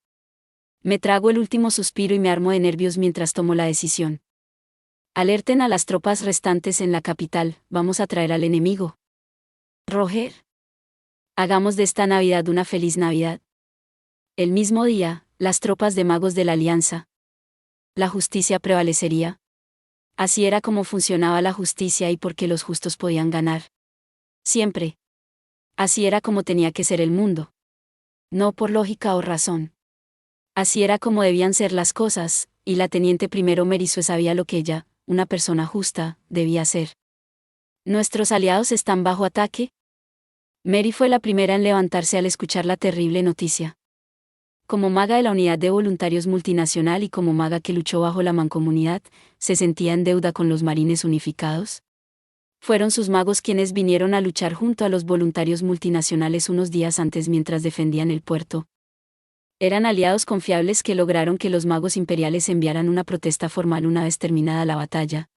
Me trago el último suspiro y me armo de nervios mientras tomo la decisión. Alerten a las tropas restantes en la capital, vamos a traer al enemigo. Roger. Hagamos de esta Navidad una feliz Navidad. El mismo día, las tropas de magos de la Alianza. La justicia prevalecería. Así era como funcionaba la justicia y por qué los justos podían ganar. Siempre. Así era como tenía que ser el mundo. No por lógica o razón. Así era como debían ser las cosas, y la teniente primero Merisue sabía lo que ella, una persona justa, debía hacer. ¿Nuestros aliados están bajo ataque? Mary fue la primera en levantarse al escuchar la terrible noticia. Como maga de la unidad de voluntarios multinacional y como maga que luchó bajo la mancomunidad, ¿se sentía en deuda con los marines unificados? Fueron sus magos quienes vinieron a luchar junto a los voluntarios multinacionales unos días antes mientras defendían el puerto. Eran aliados confiables que lograron que los magos imperiales enviaran una protesta formal una vez terminada la batalla.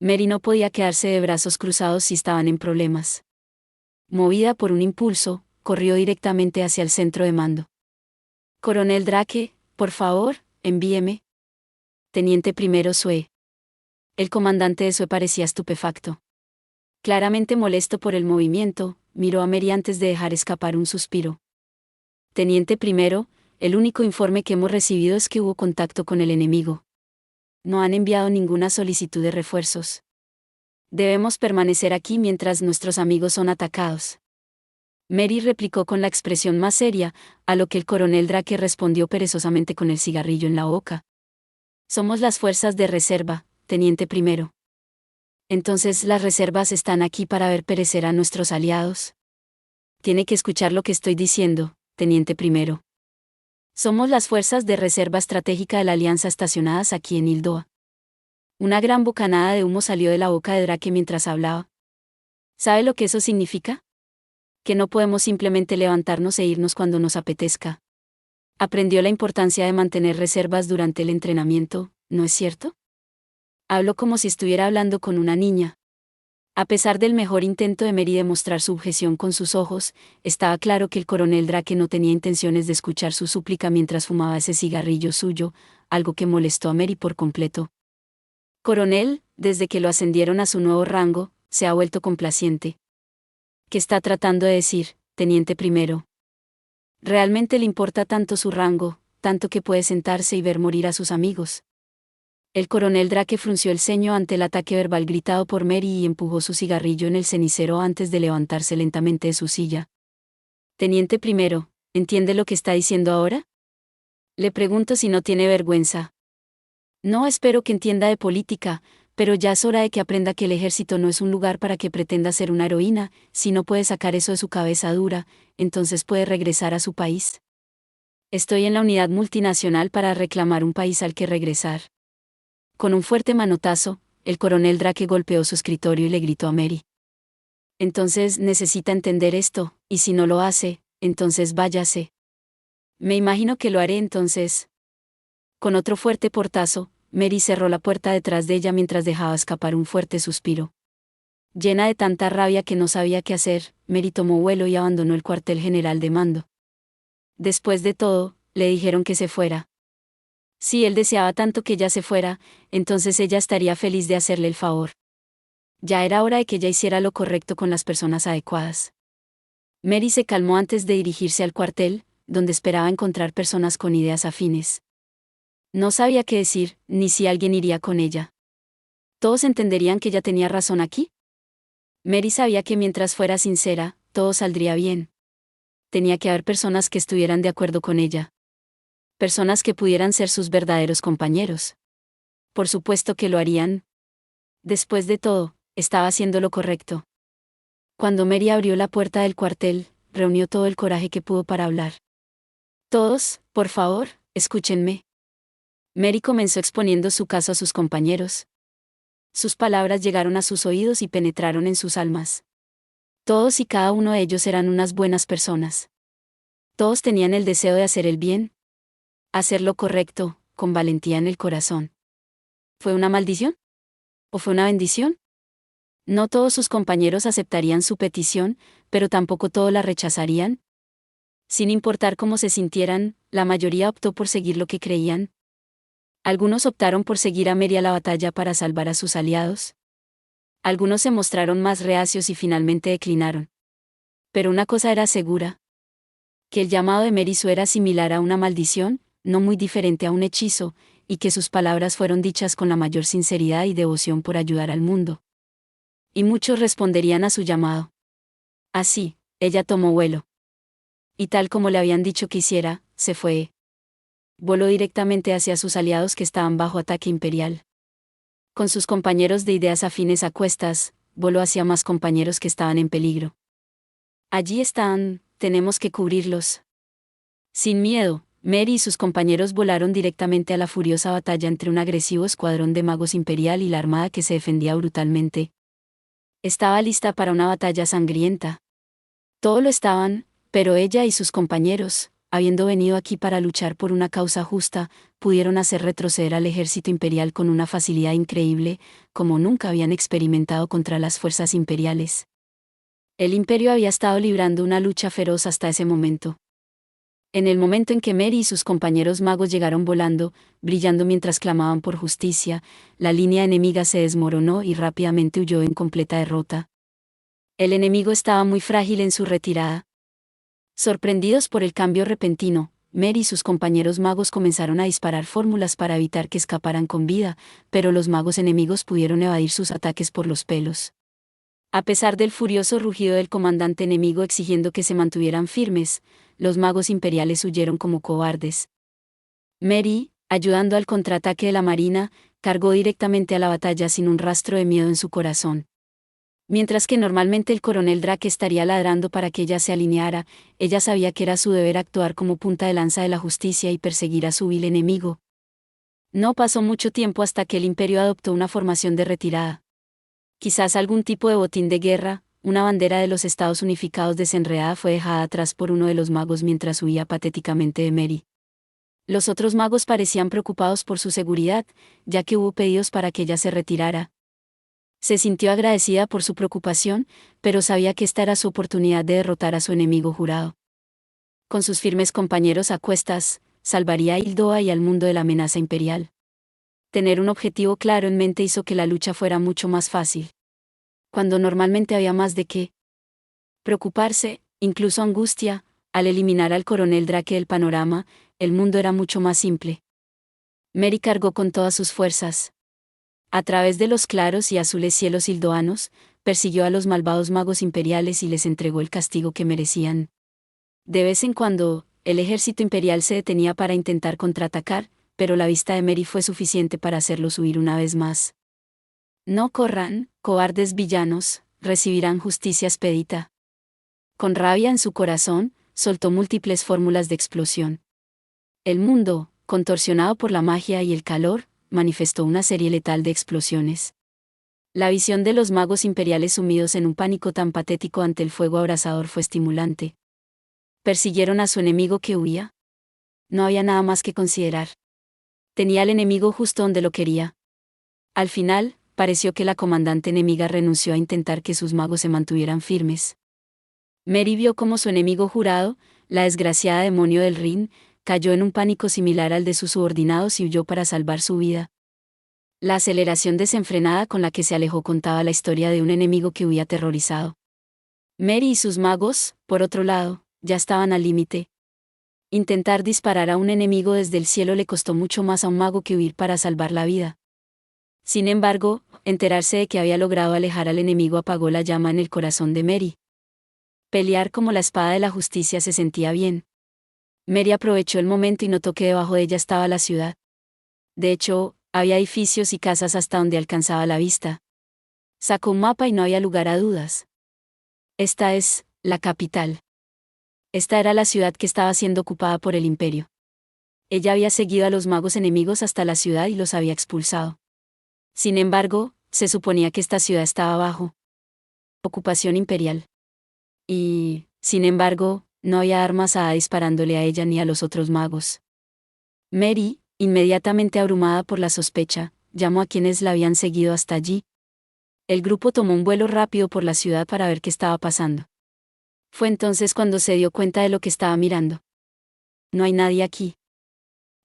Mary no podía quedarse de brazos cruzados si estaban en problemas. Movida por un impulso, corrió directamente hacia el centro de mando. Coronel Drake, por favor, envíeme. Teniente primero Sue. El comandante de Sue parecía estupefacto. Claramente molesto por el movimiento, miró a Mary antes de dejar escapar un suspiro. Teniente primero, el único informe que hemos recibido es que hubo contacto con el enemigo. No han enviado ninguna solicitud de refuerzos. Debemos permanecer aquí mientras nuestros amigos son atacados. Mary replicó con la expresión más seria, a lo que el coronel Drake respondió perezosamente con el cigarrillo en la boca. Somos las fuerzas de reserva, teniente primero. Entonces las reservas están aquí para ver perecer a nuestros aliados. Tiene que escuchar lo que estoy diciendo, teniente primero. Somos las fuerzas de reserva estratégica de la Alianza estacionadas aquí en Hildoa. Una gran bocanada de humo salió de la boca de Drake mientras hablaba. ¿Sabe lo que eso significa? Que no podemos simplemente levantarnos e irnos cuando nos apetezca. Aprendió la importancia de mantener reservas durante el entrenamiento, ¿no es cierto? Habló como si estuviera hablando con una niña. A pesar del mejor intento de Mary de mostrar su objeción con sus ojos, estaba claro que el coronel Drake no tenía intenciones de escuchar su súplica mientras fumaba ese cigarrillo suyo, algo que molestó a Mary por completo. Coronel, desde que lo ascendieron a su nuevo rango, se ha vuelto complaciente. ¿Qué está tratando de decir, teniente primero? ¿Realmente le importa tanto su rango, tanto que puede sentarse y ver morir a sus amigos? El coronel Drake frunció el ceño ante el ataque verbal gritado por Mary y empujó su cigarrillo en el cenicero antes de levantarse lentamente de su silla. Teniente primero, ¿entiende lo que está diciendo ahora? Le pregunto si no tiene vergüenza. No espero que entienda de política, pero ya es hora de que aprenda que el ejército no es un lugar para que pretenda ser una heroína. Si no puede sacar eso de su cabeza dura, entonces puede regresar a su país. Estoy en la unidad multinacional para reclamar un país al que regresar. Con un fuerte manotazo, el coronel Drake golpeó su escritorio y le gritó a Mary. Entonces necesita entender esto, y si no lo hace, entonces váyase. Me imagino que lo haré entonces. Con otro fuerte portazo, Mary cerró la puerta detrás de ella mientras dejaba escapar un fuerte suspiro. Llena de tanta rabia que no sabía qué hacer, Mary tomó vuelo y abandonó el cuartel general de mando. Después de todo, le dijeron que se fuera. Si él deseaba tanto que ella se fuera, entonces ella estaría feliz de hacerle el favor. Ya era hora de que ella hiciera lo correcto con las personas adecuadas. Mary se calmó antes de dirigirse al cuartel, donde esperaba encontrar personas con ideas afines. No sabía qué decir, ni si alguien iría con ella. ¿Todos entenderían que ella tenía razón aquí? Mary sabía que mientras fuera sincera, todo saldría bien. Tenía que haber personas que estuvieran de acuerdo con ella. Personas que pudieran ser sus verdaderos compañeros. Por supuesto que lo harían. Después de todo, estaba haciendo lo correcto. Cuando Mary abrió la puerta del cuartel, reunió todo el coraje que pudo para hablar. Todos, por favor, escúchenme. Mary comenzó exponiendo su caso a sus compañeros. Sus palabras llegaron a sus oídos y penetraron en sus almas. Todos y cada uno de ellos eran unas buenas personas. Todos tenían el deseo de hacer el bien. Hacer lo correcto, con valentía en el corazón. ¿Fue una maldición? ¿O fue una bendición? No todos sus compañeros aceptarían su petición, pero tampoco todos la rechazarían. Sin importar cómo se sintieran, la mayoría optó por seguir lo que creían. Algunos optaron por seguir a Mary a la batalla para salvar a sus aliados. Algunos se mostraron más reacios y finalmente declinaron. Pero una cosa era segura. Que el llamado de Mary Sue era similar a una maldición, no muy diferente a un hechizo, y que sus palabras fueron dichas con la mayor sinceridad y devoción por ayudar al mundo. Y muchos responderían a su llamado. Así, ella tomó vuelo. Y tal como le habían dicho que hiciera, se fue. Voló directamente hacia sus aliados que estaban bajo ataque imperial. Con sus compañeros de ideas afines a cuestas, voló hacia más compañeros que estaban en peligro. Allí están, tenemos que cubrirlos. Sin miedo, Mary y sus compañeros volaron directamente a la furiosa batalla entre un agresivo escuadrón de magos imperial y la armada que se defendía brutalmente. Estaba lista para una batalla sangrienta. Todos lo estaban, pero ella y sus compañeros, habiendo venido aquí para luchar por una causa justa, pudieron hacer retroceder al ejército imperial con una facilidad increíble, como nunca habían experimentado contra las fuerzas imperiales. El imperio había estado librando una lucha feroz hasta ese momento. En el momento en que Mary y sus compañeros magos llegaron volando, brillando mientras clamaban por justicia, la línea enemiga se desmoronó y rápidamente huyó en completa derrota. El enemigo estaba muy frágil en su retirada. Sorprendidos por el cambio repentino, Mary y sus compañeros magos comenzaron a disparar fórmulas para evitar que escaparan con vida, pero los magos enemigos pudieron evadir sus ataques por los pelos. A pesar del furioso rugido del comandante enemigo exigiendo que se mantuvieran firmes, los magos imperiales huyeron como cobardes. Mary, ayudando al contraataque de la marina, cargó directamente a la batalla sin un rastro de miedo en su corazón. Mientras que normalmente el coronel Drake estaría ladrando para que ella se alineara, ella sabía que era su deber actuar como punta de lanza de la justicia y perseguir a su vil enemigo. No pasó mucho tiempo hasta que el imperio adoptó una formación de retirada. Quizás algún tipo de botín de guerra, una bandera de los Estados Unificados desenredada fue dejada atrás por uno de los magos mientras huía patéticamente de Mary. Los otros magos parecían preocupados por su seguridad, ya que hubo pedidos para que ella se retirara. Se sintió agradecida por su preocupación, pero sabía que esta era su oportunidad de derrotar a su enemigo jurado. Con sus firmes compañeros a cuestas, salvaría a Hildoa y al mundo de la amenaza imperial. Tener un objetivo claro en mente hizo que la lucha fuera mucho más fácil. Cuando normalmente había más de qué preocuparse, incluso angustia, al eliminar al coronel Drake del panorama, el mundo era mucho más simple. Mary cargó con todas sus fuerzas. A través de los claros y azules cielos hildoanos, persiguió a los malvados magos imperiales y les entregó el castigo que merecían. De vez en cuando, el ejército imperial se detenía para intentar contraatacar, pero la vista de Mary fue suficiente para hacerlos huir una vez más. No corran, cobardes villanos, recibirán justicia expedita. Con rabia en su corazón, soltó múltiples fórmulas de explosión. El mundo, contorsionado por la magia y el calor, manifestó una serie letal de explosiones. La visión de los magos imperiales sumidos en un pánico tan patético ante el fuego abrasador fue estimulante. ¿Persiguieron a su enemigo que huía? No había nada más que considerar. Tenía al enemigo justo donde lo quería. Al final, pareció que la comandante enemiga renunció a intentar que sus magos se mantuvieran firmes. Mary vio cómo su enemigo jurado, la desgraciada demonio del Rin, cayó en un pánico similar al de sus subordinados y huyó para salvar su vida. La aceleración desenfrenada con la que se alejó contaba la historia de un enemigo que huía aterrorizado. Mary y sus magos, por otro lado, ya estaban al límite. Intentar disparar a un enemigo desde el cielo le costó mucho más a un mago que huir para salvar la vida. Sin embargo, enterarse de que había logrado alejar al enemigo apagó la llama en el corazón de Mary. Pelear como la espada de la justicia se sentía bien. Mary aprovechó el momento y notó que debajo de ella estaba la ciudad. De hecho, había edificios y casas hasta donde alcanzaba la vista. Sacó un mapa y no había lugar a dudas. Esta es la capital. Esta era la ciudad que estaba siendo ocupada por el imperio. Ella había seguido a los magos enemigos hasta la ciudad y los había expulsado. Sin embargo, se suponía que esta ciudad estaba bajo ocupación imperial. Y, sin embargo, no había armas disparándole a ella ni a los otros magos. Mary, inmediatamente abrumada por la sospecha, llamó a quienes la habían seguido hasta allí. El grupo tomó un vuelo rápido por la ciudad para ver qué estaba pasando. Fue entonces cuando se dio cuenta de lo que estaba mirando. No hay nadie aquí.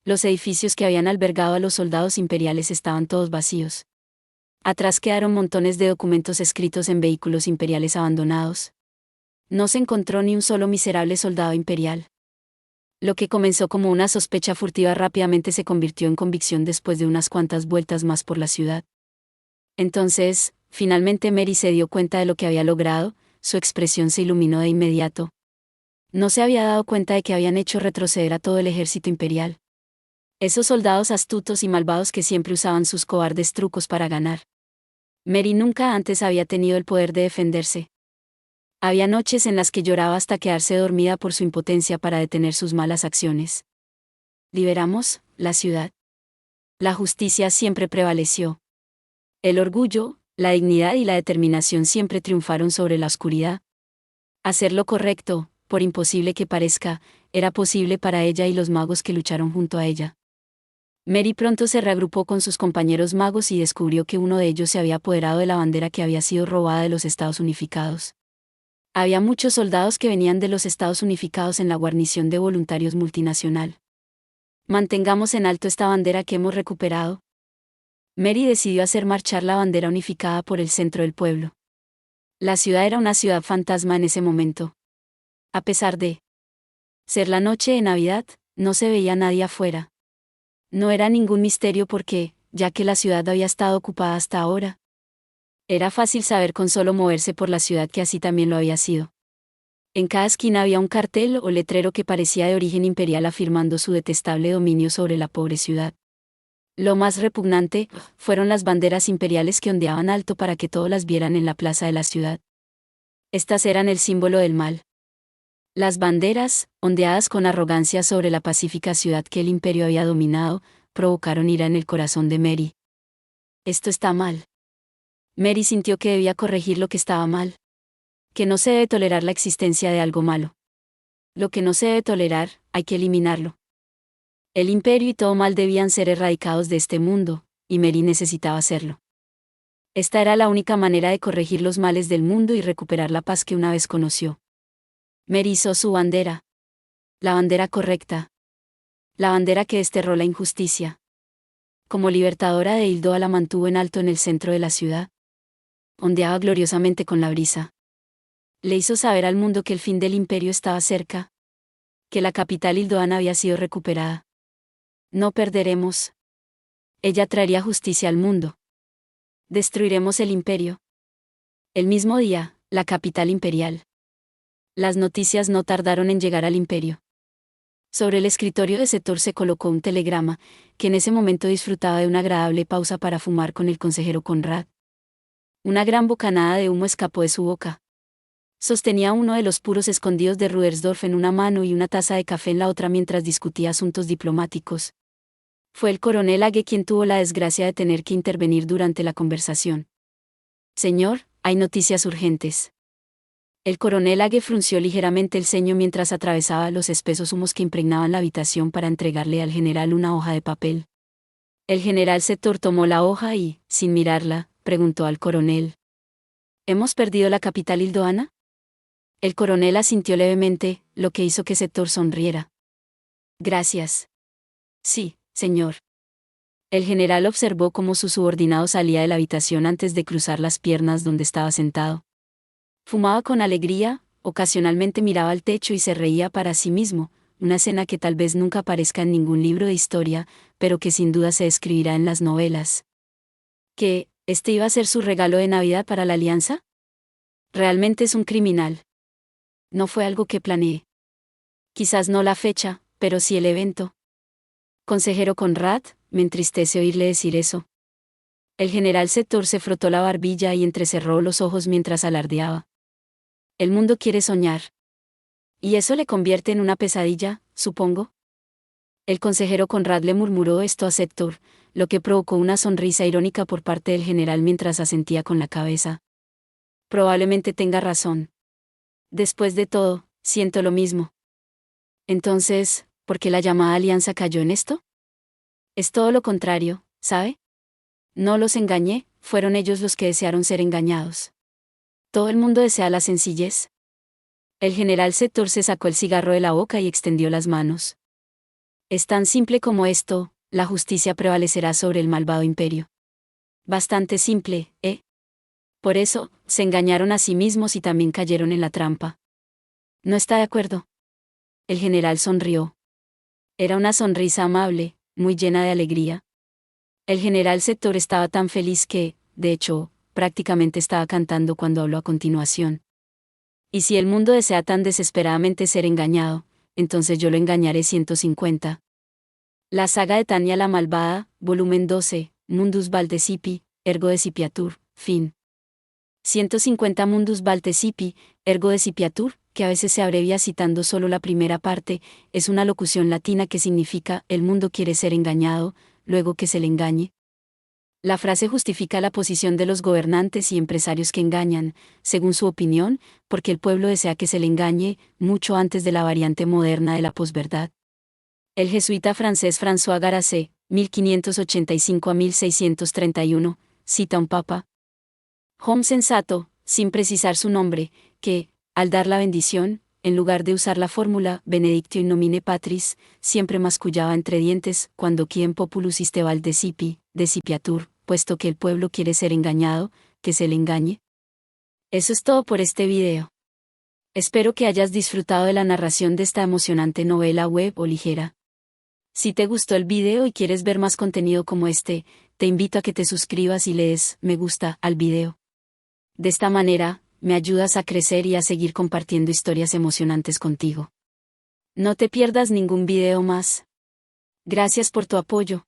Los edificios que habían albergado a los soldados imperiales estaban todos vacíos. Atrás quedaron montones de documentos escritos en vehículos imperiales abandonados. No se encontró ni un solo miserable soldado imperial. Lo que comenzó como una sospecha furtiva rápidamente se convirtió en convicción después de unas cuantas vueltas más por la ciudad. Entonces, finalmente Mary se dio cuenta de lo que había logrado, su expresión se iluminó de inmediato. No se había dado cuenta de que habían hecho retroceder a todo el ejército imperial. Esos soldados astutos y malvados que siempre usaban sus cobardes trucos para ganar. Mary nunca antes había tenido el poder de defenderse. Había noches en las que lloraba hasta quedarse dormida por su impotencia para detener sus malas acciones. Liberamos la ciudad. La justicia siempre prevaleció. El orgullo, la dignidad y la determinación siempre triunfaron sobre la oscuridad. Hacer lo correcto, por imposible que parezca, era posible para ella y los magos que lucharon junto a ella. Mary pronto se reagrupó con sus compañeros magos y descubrió que uno de ellos se había apoderado de la bandera que había sido robada de los Estados Unificados. Había muchos soldados que venían de los Estados Unificados en la guarnición de voluntarios multinacional. Mantengamos en alto esta bandera que hemos recuperado. Mary decidió hacer marchar la bandera unificada por el centro del pueblo. La ciudad era una ciudad fantasma en ese momento. A pesar de ser la noche de Navidad, no se veía nadie afuera. No era ningún misterio porque, ya que la ciudad había estado ocupada hasta ahora, era fácil saber con solo moverse por la ciudad que así también lo había sido. En cada esquina había un cartel o letrero que parecía de origen imperial afirmando su detestable dominio sobre la pobre ciudad. Lo más repugnante fueron las banderas imperiales que ondeaban alto para que todos las vieran en la plaza de la ciudad. Estas eran el símbolo del mal. Las banderas, ondeadas con arrogancia sobre la pacífica ciudad que el imperio había dominado, provocaron ira en el corazón de Mary. Esto está mal. Mary sintió que debía corregir lo que estaba mal. Que no se debe tolerar la existencia de algo malo. Lo que no se debe tolerar, hay que eliminarlo. El imperio y todo mal debían ser erradicados de este mundo, y Mary necesitaba hacerlo. Esta era la única manera de corregir los males del mundo y recuperar la paz que una vez conoció. Mary hizo su bandera. La bandera correcta. La bandera que desterró la injusticia. Como libertadora de Hildoa la mantuvo en alto en el centro de la ciudad. Ondeaba gloriosamente con la brisa. Le hizo saber al mundo que el fin del imperio estaba cerca. Que la capital hildoana había sido recuperada. No perderemos. Ella traería justicia al mundo. Destruiremos el imperio. El mismo día, la capital imperial. Las noticias no tardaron en llegar al imperio. Sobre el escritorio de Setor se colocó un telegrama, que en ese momento disfrutaba de una agradable pausa para fumar con el consejero Conrad. Una gran bocanada de humo escapó de su boca. Sostenía uno de los puros escondidos de Rudersdorf en una mano y una taza de café en la otra mientras discutía asuntos diplomáticos. Fue el coronel Age quien tuvo la desgracia de tener que intervenir durante la conversación. Señor, hay noticias urgentes. El coronel Age frunció ligeramente el ceño mientras atravesaba los espesos humos que impregnaban la habitación para entregarle al general una hoja de papel. El general Setor tomó la hoja y, sin mirarla, preguntó al coronel. ¿Hemos perdido la capital hildoana? El coronel asintió levemente, lo que hizo que Setor sonriera. Gracias. Sí, señor. El general observó cómo su subordinado salía de la habitación antes de cruzar las piernas donde estaba sentado. Fumaba con alegría, ocasionalmente miraba al techo y se reía para sí mismo, una escena que tal vez nunca aparezca en ningún libro de historia, pero que sin duda se escribirá en las novelas. ¿Que este iba a ser su regalo de Navidad para la alianza? Realmente es un criminal. No fue algo que planeé. Quizás no la fecha, pero sí el evento. Consejero Conrad, me entristece oírle decir eso. El general Setor se frotó la barbilla y entrecerró los ojos mientras alardeaba. El mundo quiere soñar. ¿Y eso le convierte en una pesadilla, supongo? El consejero Conrad le murmuró esto a Setor, lo que provocó una sonrisa irónica por parte del general mientras asentía con la cabeza. Probablemente tenga razón. Después de todo, siento lo mismo. Entonces, ¿por qué la llamada alianza cayó en esto? Es todo lo contrario, ¿sabe? No los engañé, fueron ellos los que desearon ser engañados. Todo el mundo desea la sencillez. El general Setor se sacó el cigarro de la boca y extendió las manos. Es tan simple como esto, la justicia prevalecerá sobre el malvado imperio. Bastante simple, ¿eh? Por eso, se engañaron a sí mismos y también cayeron en la trampa. ¿No está de acuerdo? El general sonrió. Era una sonrisa amable, muy llena de alegría. El general Setor estaba tan feliz que, de hecho, prácticamente estaba cantando cuando habló a continuación. Y si el mundo desea tan desesperadamente ser engañado, entonces yo lo engañaré 150. La saga de Tania la Malvada, volumen 12, Mundus Valdecipi, ergo decipiatur, fin. 150 Mundus Valdecipi, ergo decipiatur, que a veces se abrevia citando solo la primera parte, es una locución latina que significa el mundo quiere ser engañado, luego que se le engañe. La frase justifica la posición de los gobernantes y empresarios que engañan, según su opinión, porque el pueblo desea que se le engañe, mucho antes de la variante moderna de la posverdad. El jesuita francés François Garacé, 1585 a 1631, cita a un papa. Hom sensato, sin precisar su nombre, que, Al dar la bendición, en lugar de usar la fórmula Benedictio in nomine Patris, siempre mascullaba entre dientes cuando quien populus isteval decipiatur, puesto que el pueblo quiere ser engañado, que se le engañe. Eso es todo por este video. Espero que hayas disfrutado de la narración de esta emocionante novela web o ligera. Si te gustó el video y quieres ver más contenido como este, te invito a que te suscribas y le des me gusta al video. De esta manera, me ayudas a crecer y a seguir compartiendo historias emocionantes contigo. No te pierdas ningún video más. Gracias por tu apoyo.